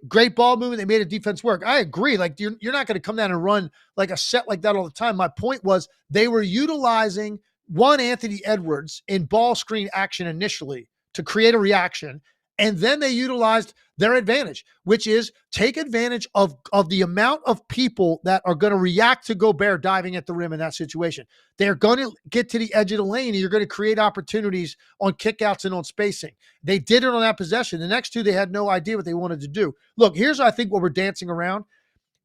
Great ball movement. They made a defense work. I agree. Like you're not going to come down and run like a set like that all the time. My point was they were utilizing Anthony Edwards in ball screen action initially to create a reaction. And then they utilized their advantage, which is take advantage of the amount of people that are going to react to Gobert diving at the rim in that situation. They're going to get to the edge of the lane, and you're going to create opportunities on kickouts and on spacing. They did it on that possession. The next 2, they had no idea what they wanted to do. Look, here's, I think, what we're dancing around.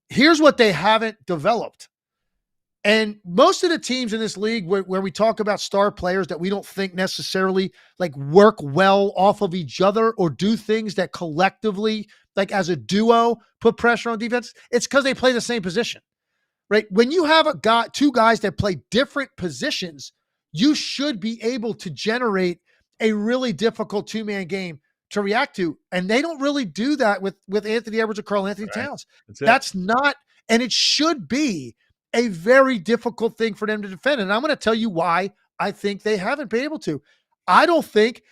Here's what they haven't developed. And most of the teams in this league where we talk about star players that we don't think necessarily like work well off of each other or do things that collectively, like as a duo, put pressure on defense, it's because they play the same position, right? When you have two guys that play different positions, you should be able to generate a really difficult two-man game to react to. And they don't really do that with Anthony Edwards or Karl Anthony Towns. That's not, and it should be a very difficult thing for them to defend. And I'm going to tell you why I think they haven't been able to. I don't think,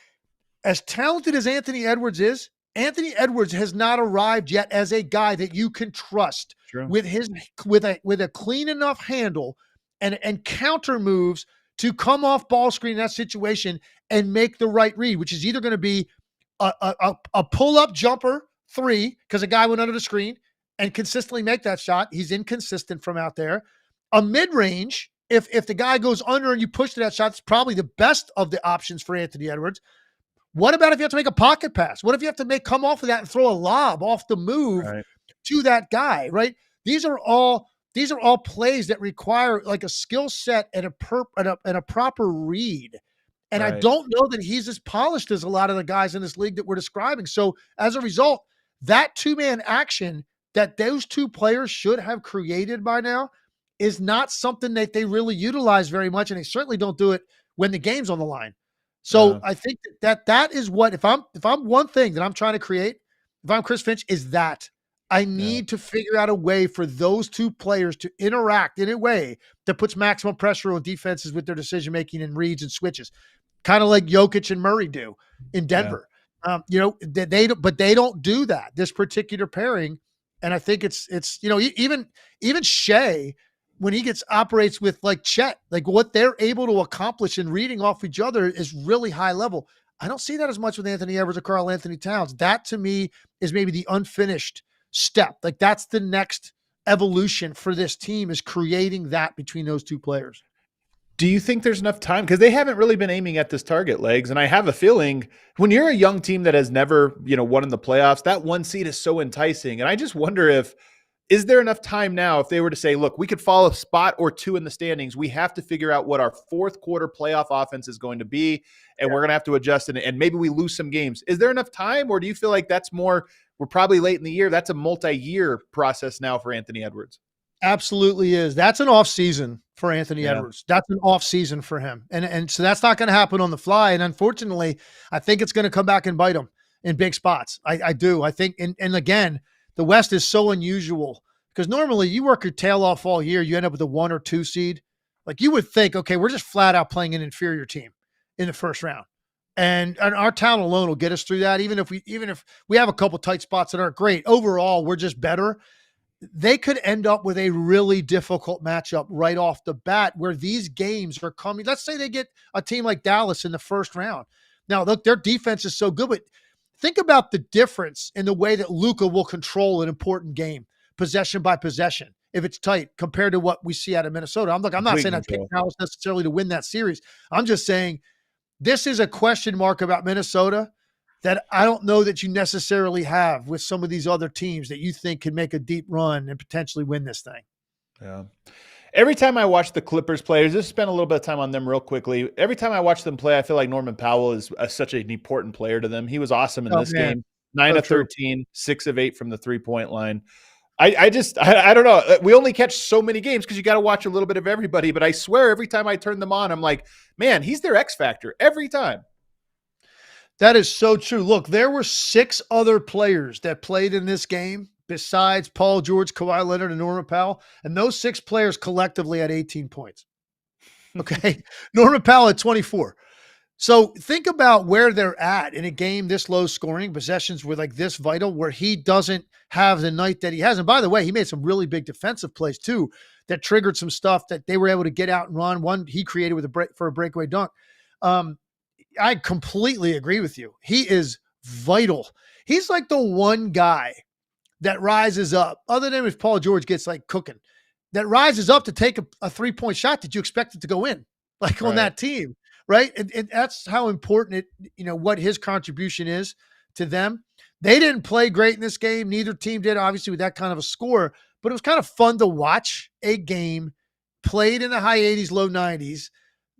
as talented as Anthony Edwards is, Anthony Edwards has not arrived yet as a guy that you can trust with a clean enough handle and counter moves to come off ball screen in that situation and make the right read, which is either going to be a pull-up jumper three because a guy went under the screen and consistently make that shot. He's inconsistent from out there. A mid-range, if the guy goes under and you push to that shot, it's probably the best of the options for Anthony Edwards. What about if you have to make a pocket pass? What if you have to come off of that and throw a lob off the move to that guy, right? These are all plays that require like a skill set and a proper read. And I don't know that he's as polished as a lot of the guys in this league that we're describing. So as a result, that two-man action that those two players should have created by now is not something that they really utilize very much. And they certainly don't do it when the game's on the line. So I think that is what, if I'm one thing that I'm trying to create, if I'm Chris Finch, is that I need to figure out a way for those two players to interact in a way that puts maximum pressure on defenses with their decision-making and reads and switches, kind of like Jokic and Murray do in Denver. But they don't do that, this particular pairing. And I think it's even Shai, when he operates with like Chet, like what they're able to accomplish in reading off each other is really high level. I don't see that as much with Anthony Edwards or Karl Anthony Towns. That to me is maybe the unfinished step. Like that's the next evolution for this team, is creating that between those two players. Do you think there's enough time? Because they haven't really been aiming at this target, Legs. And I have a feeling when you're a young team that has never, won in the playoffs, that one seed is so enticing. And I just wonder is there enough time now if they were to say, look, we could fall a spot or two in the standings. We have to figure out what our fourth quarter playoff offense is going to be. And we're going to have to adjust and maybe we lose some games. Is there enough time? Or do you feel like that's more, we're probably late in the year? That's a multi-year process now for Anthony Edwards. Absolutely is. That's an off season for Anthony Edwards. That's an off season for him. And so that's not going to happen on the fly. And unfortunately, I think it's going to come back and bite him in big spots. I do. I think, and again, the West is so unusual because normally you work your tail off all year. You end up with a 1 or 2 seed. Like you would think, okay, we're just flat out playing an inferior team in the first round. And our talent alone will get us through that. Even if we have a couple tight spots that aren't great, overall, we're just better. They could end up with a really difficult matchup right off the bat where these games are coming. Let's say they get a team like Dallas in the first round. Now, look, their defense is so good, but think about the difference in the way that Luka will control an important game, possession by possession, if it's tight, compared to what we see out of Minnesota. I'm not saying I pick Dallas necessarily to win that series. I'm just saying this is a question mark about Minnesota that I don't know that you necessarily have with some of these other teams that you think can make a deep run and potentially win this thing. Yeah. Every time I watch the Clippers players, just spend a little bit of time on them real quickly. Every time I watch them play, I feel like Norman Powell is such an important player to them. He was awesome in this game. 9 of 13, 6 of 8 from the 3-point line. I don't know. We only catch so many games because you got to watch a little bit of everybody. But I swear every time I turn them on, I'm like, man, he's their X factor every time. That is so true. Look, there were 6 other players that played in this game besides Paul George, Kawhi Leonard, and Norman Powell. And those 6 players collectively had 18 points. Okay. Norman Powell had 24. So think about where they're at in a game this low scoring, possessions were like this vital, where he doesn't have the night that he has. And by the way, he made some really big defensive plays too that triggered some stuff that they were able to get out and run. One he created with a breakaway dunk. I completely agree with you. He is vital. He's like the one guy that rises up, other than if Paul George gets like cooking, that rises up to take a 3-point shot that you expect it to go in, like on that team, right? And that's how important what his contribution is to them. They didn't play great in this game. Neither team did, obviously, with that kind of a score, but it was kind of fun to watch a game played in the high 80s, low 90s,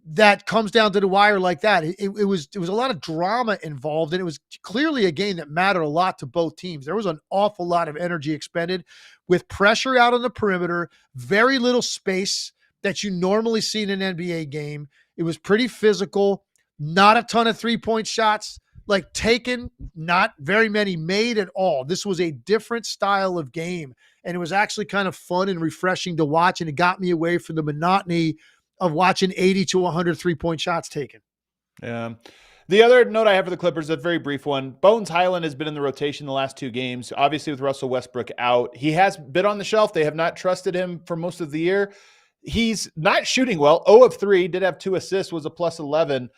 that comes down to the wire like that. It was a lot of drama involved, and it was clearly a game that mattered a lot to both teams. There was an awful lot of energy expended with pressure out on the perimeter, very little space that you normally see in an NBA game. It was pretty physical, not a ton of three-point shots like taken, not very many made at all. This was a different style of game, and it was actually kind of fun and refreshing to watch, and it got me away from the monotony of watching 80 to 100 three-point shots taken. Yeah. The other note I have for the Clippers, a very brief one. Bones Highland has been in the rotation the last 2 games. Obviously, with Russell Westbrook out, he has been on the shelf. They have not trusted him for most of the year. He's not shooting well. 0 of 3, did have 2 assists, was a plus 11.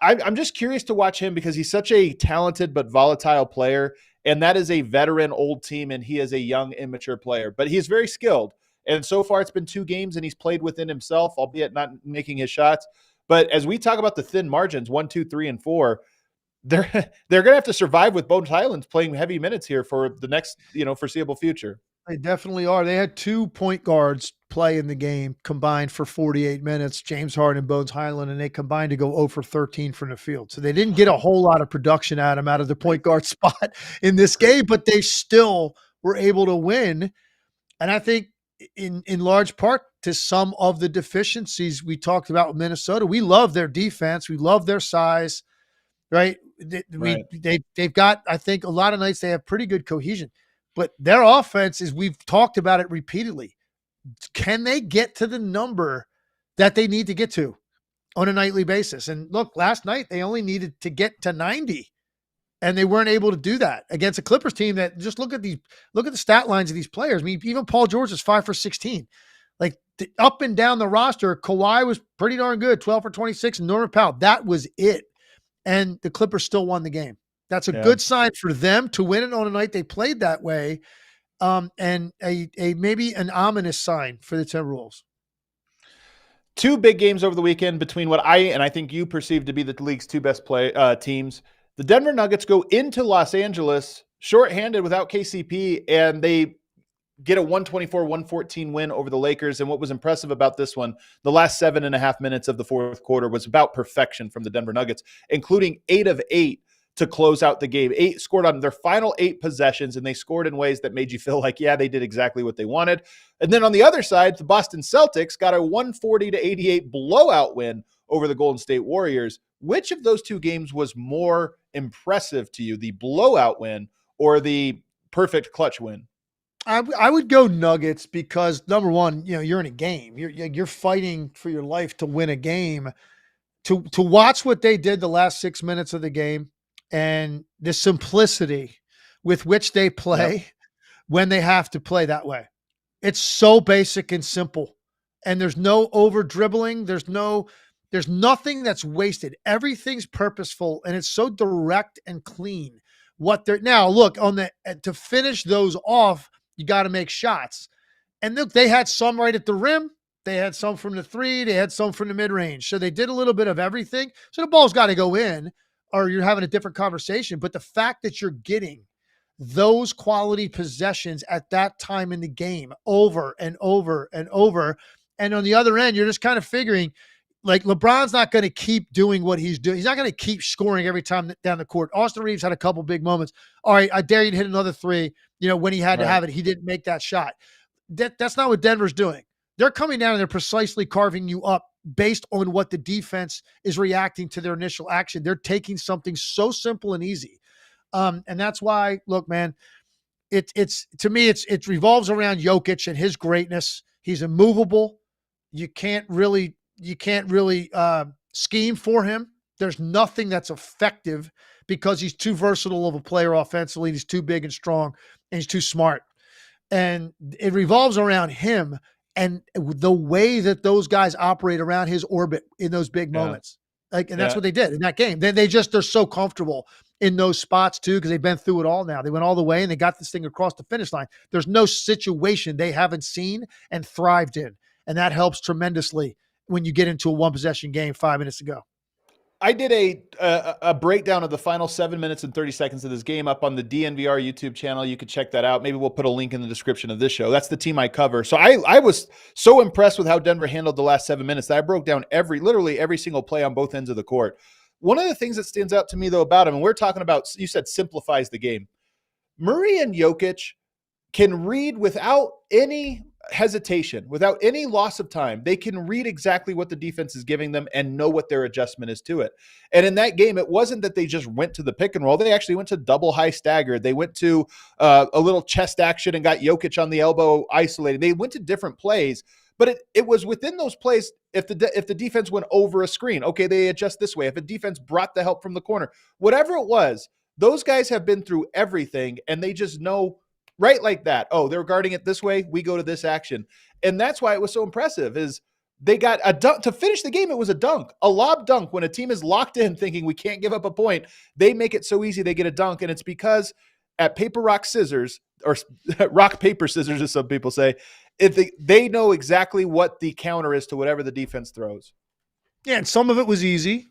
I'm just curious to watch him because he's such a talented but volatile player, and that is a veteran old team, and he is a young, immature player. But he's very skilled. And so far, it's been 2 games, and he's played within himself, albeit not making his shots. But as we talk about the thin margins, 1, 2, 3, and 4, they're going to have to survive with Bones Highlands playing heavy minutes here for the next foreseeable future. They definitely are. They had 2 point guards play in the game combined for 48 minutes, James Harden and Bones Highland, and they combined to go 0 for 13 from the field. So they didn't get a whole lot of production out of the point guard spot in this game, but they still were able to win. And I think in large part to some of the deficiencies we talked about with Minnesota. We love their defense. We love their size, right? They've got, I think, a lot of nights they have pretty good cohesion. But their offense, is we've talked about it repeatedly. Can they get to the number that they need to get to on a nightly basis? And look, last night they only needed to get to 90, and they weren't able to do that against a Clippers team that just look at the stat lines of these players. I mean, even Paul George is 5 for 16. Like up and down the roster, Kawhi was pretty darn good, 12 for 26, and Norman Powell, that was it. And the Clippers still won the game. That's a good sign for them to win it on a night they played that way, and a maybe an ominous sign for the Timberwolves. 2 big games over the weekend between what I think you perceive to be the league's 2 best teams. The Denver Nuggets go into Los Angeles shorthanded without KCP, and they get a 124-114 win over the Lakers. And what was impressive about this one, the last 7.5 minutes of the fourth quarter was about perfection from the Denver Nuggets, including 8 of 8 to close out the game. 8 scored on their final 8 possessions, and they scored in ways that made you feel like, yeah, they did exactly what they wanted. And then on the other side, the Boston Celtics got a 140-88 blowout win over the Golden State Warriors. Which of those 2 games was more impressive to you, the blowout win or the perfect clutch win? I would go Nuggets because, number one, you're in a game. You're fighting for your life to win a game. To watch what they did the last 6 minutes of the game, and the simplicity with which they play when they have to play that way. It's so basic and simple. And there's no over dribbling. There's nothing that's wasted. Everything's purposeful, and it's so direct and clean. Now look, to finish those off, you got to make shots. And look, they had some right at the rim. They had some from the 3. They had some from the mid-range. So they did a little bit of everything. So the ball's got to go in, or you're having a different conversation. But the fact that you're getting those quality possessions at that time in the game over and over and over, and on the other end, you're just kind of figuring, like, LeBron's not going to keep doing what he's doing. He's not going to keep scoring every time down the court. Austin Reeves had a couple big moments. All right, I dare you to hit another 3. When he had to have it, he didn't make that shot. That's not what Denver's doing. They're coming down and they're precisely carving you up based on what the defense is reacting to their initial action. They're taking something so simple and easy. And that's why, look, man, to me, it revolves around Jokic and his greatness. He's immovable. You can't really scheme for him. There's nothing that's effective because he's too versatile of a player offensively. He's too big and strong, and he's too smart. And it revolves around him and the way that those guys operate around his orbit in those big moments. That's what they did in that game. They're so comfortable in those spots too, because they've been through it all now. They went all the way and they got this thing across the finish line. There's no situation they haven't seen and thrived in. And that helps tremendously when you get into a 1-possession game 5 minutes to go. I did a breakdown of the final 7 minutes and 30 seconds of this game up on the DNVR YouTube channel. You could check that out. Maybe we'll put a link in the description of this show. That's the team I cover. So I was so impressed with how Denver handled the last 7 minutes that I broke down literally every single play on both ends of the court. One of the things that stands out to me, though, about him, and we're talking about, you said simplifies the game. Murray and Jokic can read without any hesitation, without any loss of time. They can read exactly what the defense is giving them and know what their adjustment is to it. And in that game, it wasn't that they just went to the pick and roll. They actually went to double high stagger. They went to a little chest action and got Jokic on the elbow isolated. They went to different plays, but it was within those plays. If the defense went over a screen, okay, they adjust this way. If a defense brought the help from the corner, whatever it was, those guys have been through everything and they just know right like that. Oh, they're guarding it this way. We go to this action. And that's why it was so impressive is they got a dunk to finish the game. It was a dunk, a lob dunk. When a team is locked in thinking we can't give up a point, they make it so easy. They get a dunk. And it's because at paper, rock, scissors, or rock, paper, scissors, as some people say, they know exactly what the counter is to whatever the defense throws. Yeah. And some of it was easy.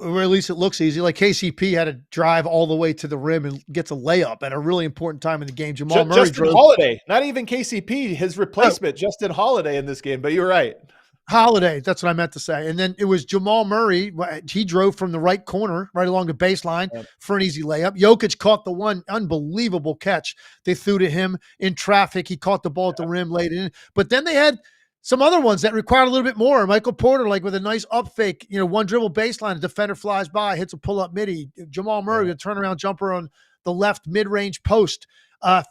Or at least it looks easy. Like KCP had to drive all the way to the rim and gets a layup at a really important time in the game. Jamal Murray Justin Holiday, not even KCP, his replacement, Justin Holiday in this game, but you're right. Holiday, that's what I meant to say. And then it was Jamal Murray. He drove from the right corner, right along the baseline for an easy layup. Jokic caught the one unbelievable catch they threw to him in traffic. He caught the ball at the rim late in. But then they had some other ones that required a little bit more. Michael Porter, like with a nice up fake, one dribble baseline, a defender flies by, hits a pull-up midi. Jamal Murray, a turnaround jumper on the left mid-range post,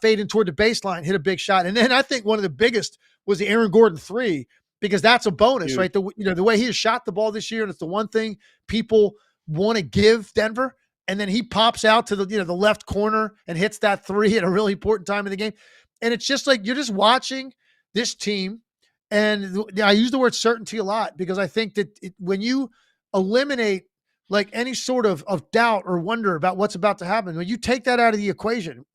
fading toward the baseline, hit a big shot. And then I think one of the biggest was the Aaron Gordon 3, because that's a bonus, right? The way he has shot the ball this year, and it's the one thing people want to give Denver. And then he pops out to the left corner and hits that 3 at a really important time in the game. And it's just like you're just watching this team. And I use the word certainty a lot because I think that when you eliminate like any sort of doubt or wonder about what's about to happen, when you take that out of the equation,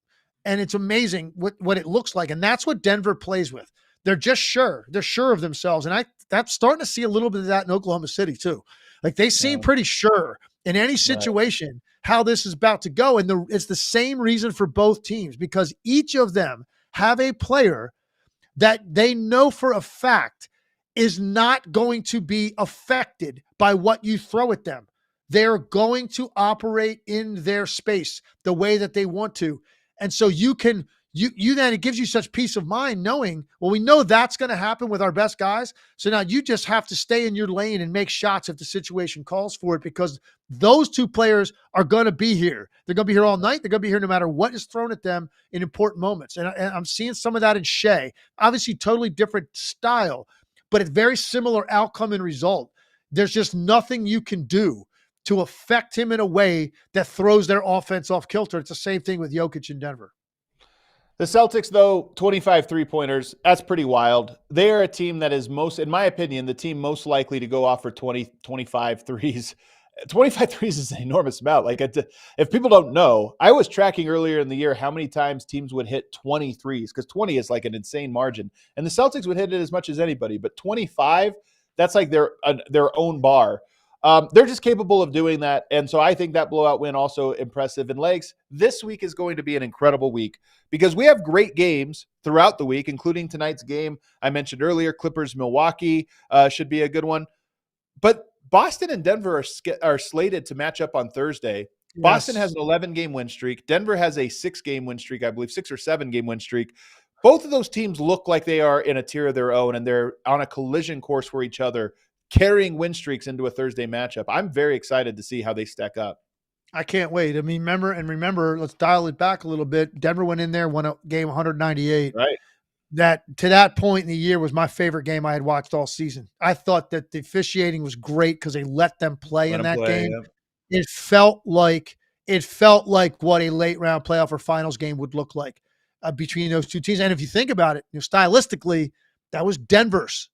and it's amazing what it looks like. And that's what Denver plays with. They're just sure. They're sure of themselves. And that's starting to see a little bit of that in Oklahoma City too. Like they seem pretty sure in any situation how this is about to go. And it's the same reason for both teams because each of them have a player that they know for a fact is not going to be affected by what you throw at them. They're going to operate in their space the way that they want to. And so you then it gives you such peace of mind knowing, well, we know that's going to happen with our best guys. So now you just have to stay in your lane and make shots if the situation calls for it because those two players are going to be here. They're going to be here all night. They're going to be here no matter what is thrown at them in important moments. And I'm seeing some of that in Shai. Obviously, totally different style, but it's very similar outcome and result. There's just nothing you can do to affect him in a way that throws their offense off kilter. It's the same thing with Jokic in Denver. The Celtics, though, 25 three-pointers, that's pretty wild. They are a team that is in my opinion, the team most likely to go off for 25 threes. 25 threes is an enormous amount. Like, if people don't know, I was tracking earlier in the year how many times teams would hit 20 threes, because 20 is like an insane margin. And the Celtics would hit it as much as anybody, but 25, that's like their own bar. They're just capable of doing that. And so I think that blowout win also impressive. And Legs, this week is going to be an incredible week because we have great games throughout the week, including tonight's game I mentioned earlier. Clippers-Milwaukee should be a good one. But Boston and Denver are slated to match up on Thursday. Yes. Boston has an 11-game win streak. Denver has a 6-game win streak, I believe, 6 or 7-game win streak. Both of those teams look like they are in a tier of their own, and they're on a collision course for each other, carrying win streaks into a Thursday matchup. I'm very excited to see how they stack up. I can't wait. I mean, remember, let's dial it back a little bit. Denver went in there, won a game 198. Right. That to that point in the year was my favorite game I had watched all season. I thought that the officiating was great because they let them play in that game. Yeah. It felt like what a late round playoff or finals game would look like between those two teams. And if you think about it, stylistically, that was Denver's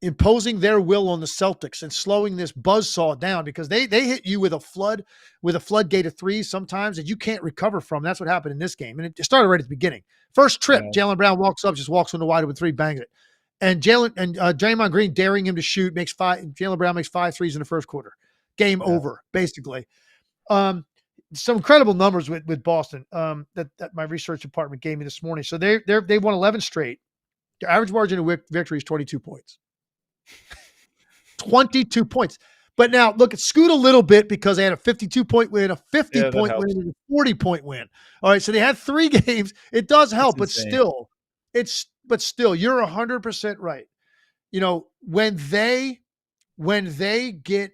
imposing their will on the Celtics and slowing this buzzsaw down because they hit you with a floodgate of threes sometimes that you can't recover from. That's what happened in this game. And it started right at the beginning. First trip, Jalen Brown walks up, just walks on the wide open 3, bangs it. And Draymond Green daring him to shoot, Jalen Brown makes 5 threes in the first quarter. Game over, basically. Some incredible numbers with Boston that my research department gave me this morning. So they won 11 straight. Their average margin of victory is 22 points. 22 points. But now look, scoot a little bit because they had a 52-point win, a 50-point win, and a 40-point win. All right, so they had 3 games. It does help, but still, you're 100% right. You know, when they get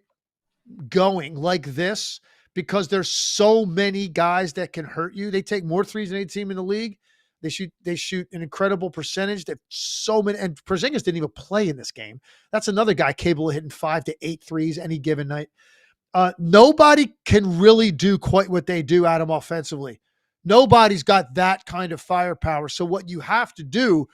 going like this, because there's so many guys that can hurt you. They take more threes than any team in the league. They shoot an incredible percentage. They've so many, and Porzingis didn't even play in this game. That's another guy capable of hitting 5 to 8 threes any given night. Nobody can really do quite what they do, Adam, offensively. Nobody's got that kind of firepower. So what you have to do,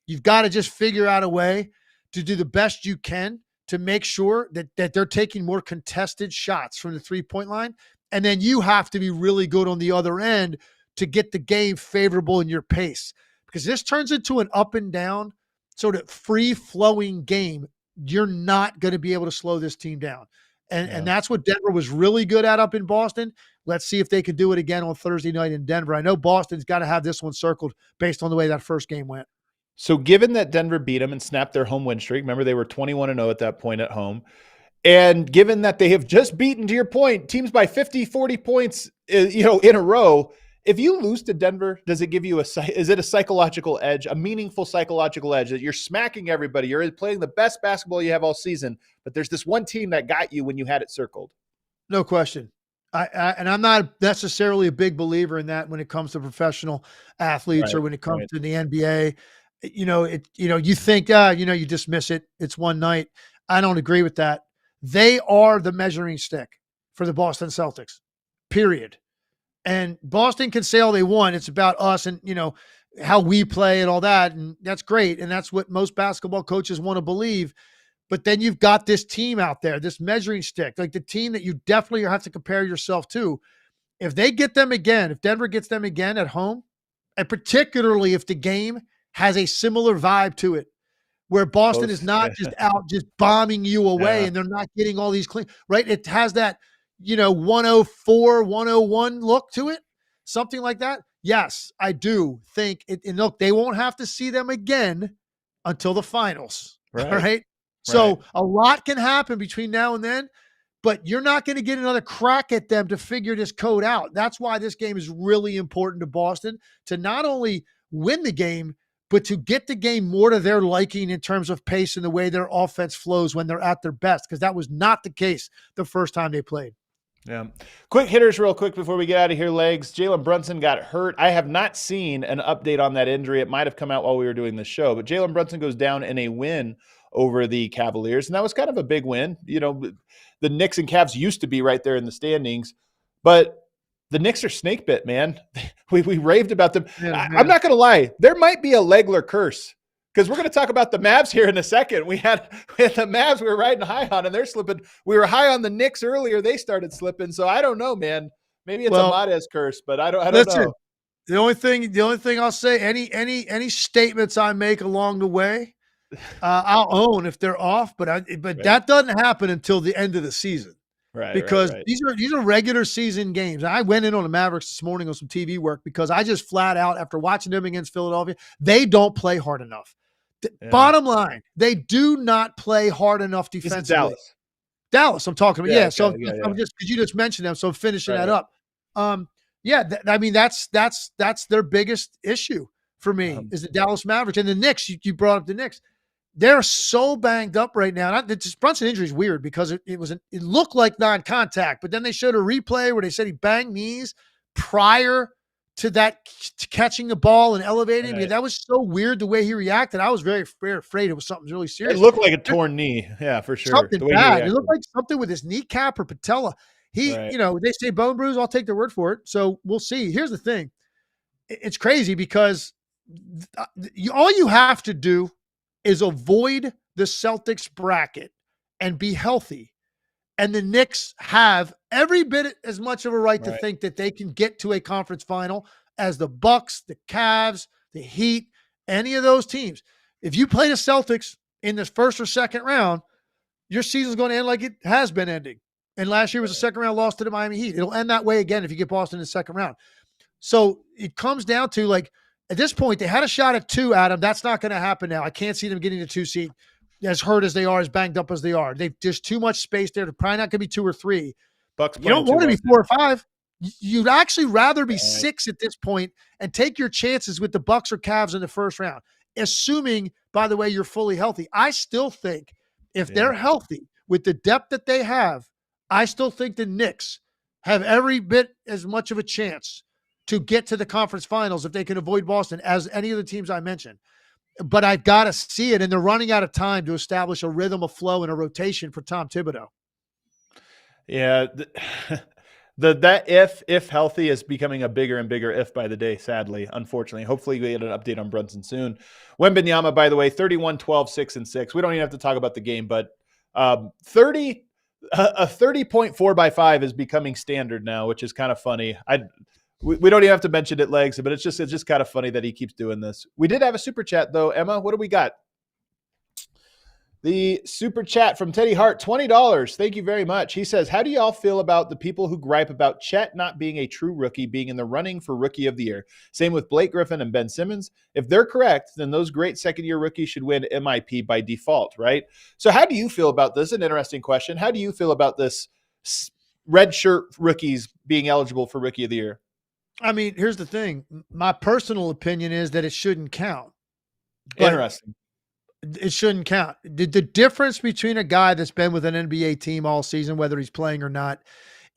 you've got to just figure out a way to do the best you can to make sure that they're taking more contested shots from the 3-point line. And then you have to be really good on the other end to get the game favorable in your pace, because this turns into an up and down sort of free-flowing game. You're not going to be able to slow this team down. And that's what Denver was really good at up in Boston. Let's see if they can do it again on Thursday night in Denver. I know Boston's got to have this one circled based on the way that first game went. So given that Denver beat them and snapped their home win streak, remember they were 21-0 at that point at home, and given that they have just beaten, to your point, teams by 50, 40 points, in a row, if you lose to Denver, does it give you is it a psychological edge, a meaningful psychological edge that you're smacking everybody, you're playing the best basketball you have all season, but there's this one team that got you when you had it circled? No question. And I'm not necessarily a big believer in that when it comes to professional athletes or when it comes to the NBA. You think, you dismiss it. It's one night. I don't agree with that. They are the measuring stick for the Boston Celtics, period. And Boston can say all they want. It's about us and, how we play and all that. And that's great. And that's what most basketball coaches want to believe. But then you've got this team out there, this measuring stick, like the team that you definitely have to compare yourself to. If they get them again, if Denver gets them again at home, and particularly if the game has a similar vibe to it, where Boston is not just out just bombing you away and they're not getting all these clean, right? It has that, 104, 101 look to it, something like that. Yes, I do think it. And look, they won't have to see them again until the finals, right? So a lot can happen between now and then, but you're not going to get another crack at them to figure this code out. That's why this game is really important to Boston, to not only win the game, but to get the game more to their liking in terms of pace and the way their offense flows when they're at their best, because that was not the case the first time they played. Yeah. Quick hitters real quick before we get out of here, Legs. Jalen Brunson got hurt. I have not seen an update on that injury. It might have come out while we were doing the show, but Jalen Brunson goes down in a win over the Cavaliers, and that was kind of a big win. The Knicks and Cavs used to be right there in the standings, but the Knicks are snake bit, man. We raved about them. I'm not going to lie. There might be a Legler curse, because we're going to talk about the Mavs here in a second. We had the Mavs we were riding high on, and they're slipping. We were high on the Knicks earlier. They started slipping. So I don't know, man. Maybe it's a Mahrez curse, but I don't know. The only thing I'll say, any statements I make along the way, I'll own if they're off, but that doesn't happen until the end of the season. Because these are regular season games. I went in on the Mavericks this morning on some TV work because I just flat out, after watching them against Philadelphia, they don't play hard enough. Bottom line, they do not play hard enough defensively. Dallas, I'm talking about. I'm just, because you just mentioned them, so I'm finishing that up. That's their biggest issue for me is the Dallas Mavericks. And the Knicks, you brought up the Knicks. They're so banged up right now. This Brunson injury is weird because it looked like non-contact, but then they showed a replay where they said he banged knees prior to that catching the ball and elevating. I mean, that was so weird the way he reacted. I was very afraid it was something really serious. It looked like a torn knee. Yeah, for sure. Something bad. It looked like something with his kneecap or patella. They say bone bruise. I'll take their word for it. So we'll see. Here's the thing. It's crazy because all you have to do is avoid the Celtics bracket and be healthy. And the Knicks have every bit as much of a right to think that they can get to a conference final as the Bucks, the Cavs, the Heat, any of those teams. If you play the Celtics in this first or second round, your season's going to end like it has been ending. And last year was a second round loss to the Miami Heat. It'll end that way again if you get Boston in the second round. So it comes down to, like, at this point, they had a shot at 2, Adam. That's not going to happen now. I can't see them getting the 2 seed, as hurt as they are, as banged up as they are. They've just too much space there. They're probably not going to be 2 or 3. Bucks You don't want to be 4 or 5. You'd actually rather be Right. 6 at this point and take your chances with the Bucks or Cavs in the first round, assuming, by the way, you're fully healthy. I still think if they're healthy with the depth that they have, I still think the Knicks have every bit as much of a chance to get to the conference finals if they can avoid Boston as any of the teams I mentioned. But I've got to see it, and they're running out of time to establish a rhythm of flow and a rotation for Tom Thibodeau. Yeah. That if healthy is becoming a bigger and bigger if by the day, sadly, unfortunately. Hopefully we get an update on Brunson soon. Wembanyama, by the way, 31, 12, 6, and 6. We don't even have to talk about the game, but 30.4 by 5 is becoming standard now, which is kind of funny. We don't even have to mention it, Legs, but it's just kind of funny that he keeps doing this. We did have a super chat though. Emma, what do we got? The super chat from Teddy Hart, $20. Thank you very much. He says, how do y'all feel about the people who gripe about Chet not being a true rookie, being in the running for rookie of the year? Same with Blake Griffin and Ben Simmons. If they're correct, then those great second-year rookies should win MIP by default, right? So how do you feel about this? An interesting question. How do you feel about this red shirt rookies being eligible for rookie of the year? I mean, here's the thing. My personal opinion is that it shouldn't count. Interesting. It shouldn't count. The difference between a guy that's been with an NBA team all season, whether he's playing or not,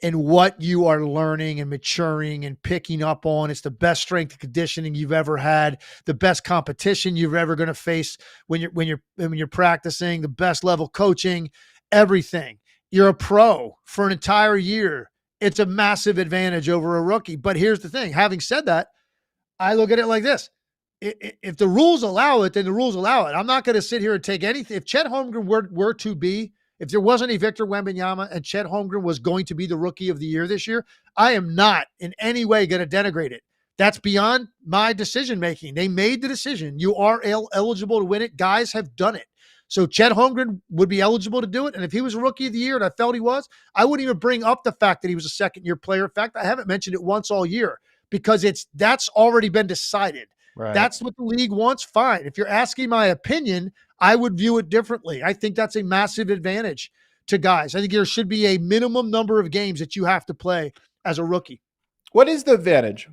and what you are learning and maturing and picking up on, it's the best strength and conditioning you've ever had, the best competition you're ever going to face when you're practicing, the best level coaching, everything. You're a pro for an entire year. It's a massive advantage over a rookie. But here's the thing. Having said that, I look at it like this. If the rules allow it, then the rules allow it. I'm not going to sit here and take anything. If Chet Holmgren were to be, if there wasn't a Victor Wembanyama and Chet Holmgren was going to be the rookie of the year this year, I am not in any way going to denigrate it. That's beyond my decision-making. They made the decision. You are eligible to win it. Guys have done it. So Chet Holmgren would be eligible to do it. And if he was a rookie of the year, and I felt he was, I wouldn't even bring up the fact that he was a second-year player. In fact, I haven't mentioned it once all year because that's already been decided. Right. That's what the league wants. Fine. If you're asking my opinion, I would view it differently. I think that's a massive advantage to guys. I think there should be a minimum number of games that you have to play as a rookie. What is the advantage?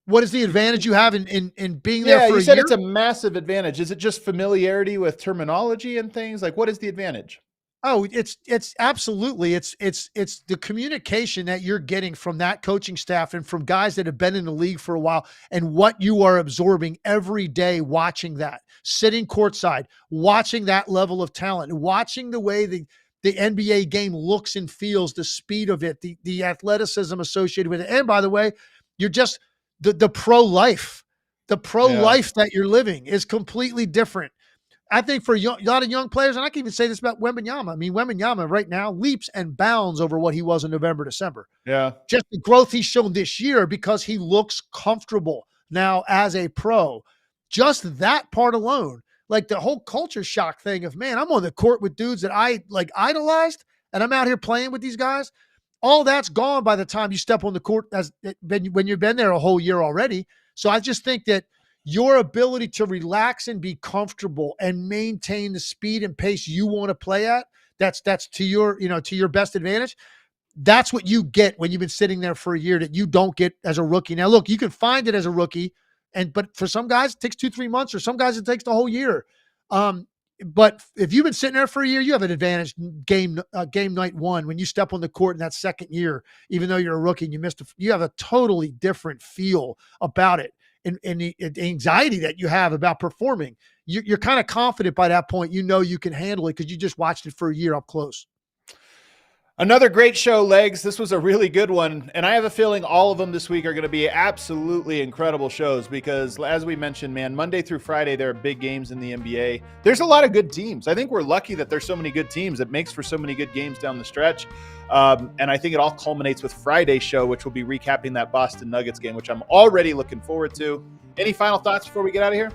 What is the advantage you have in being there for a year? You said it's a massive advantage. Is it just familiarity with terminology and things? Like, what is the advantage? Oh, it's absolutely. It's the communication that you're getting from that coaching staff and from guys that have been in the league for a while and what you are absorbing every day watching that, sitting courtside, watching that level of talent, watching the way the NBA game looks and feels, the speed of it, the athleticism associated with it. And by the way, you're just the pro life. The pro life that you're living is completely different. I think for a lot of young players, and I can even say this about Wembanyama. I mean, Wembanyama right now leaps and bounds over what he was in November, December. Yeah. Just the growth he's shown this year because he looks comfortable now as a pro. Just that part alone, like the whole culture shock thing of, man, I'm on the court with dudes that I like idolized, and I'm out here playing with these guys. All that's gone by the time you step on the court when you've been there a whole year already. So I just think that your ability to relax and be comfortable and maintain the speed and pace you want to play at, that's to your best advantage. That's what you get when you've been sitting there for a year that you don't get as a rookie. Now, look, you can find it as a rookie, but for some guys it takes 2-3 months, or some guys it takes the whole year. But if you've been sitting there for a year, you have an advantage game night one when you step on the court in that second year, even though you're a rookie and you have a totally different feel about it. And the anxiety that you have about performing, you're kind of confident by that point. You know you can handle it because you just watched it for a year up close. Another great show, Legs. This was a really good one. And I have a feeling all of them this week are going to be absolutely incredible shows because, as we mentioned, man, Monday through Friday, there are big games in the NBA. There's a lot of good teams. I think we're lucky that there's so many good teams. It makes for so many good games down the stretch. And I think it all culminates with Friday's show, which will be recapping that Boston Nuggets game, which I'm already looking forward to. Any final thoughts before we get out of here?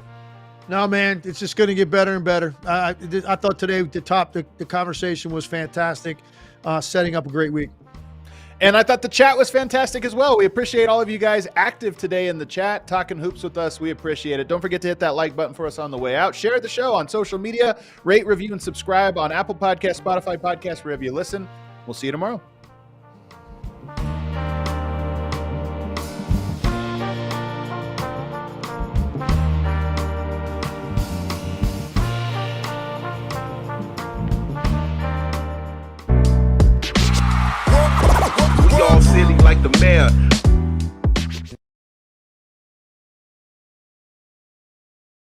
No, man, it's just going to get better and better. I thought today the conversation was fantastic, setting up a great week. And I thought the chat was fantastic as well. We appreciate all of you guys active today in the chat, talking hoops with us. We appreciate it. Don't forget to hit that like button for us on the way out. Share the show on social media. Rate, review, and subscribe on Apple Podcasts, Spotify Podcasts, wherever you listen. We'll see you tomorrow. All silly like the mayor.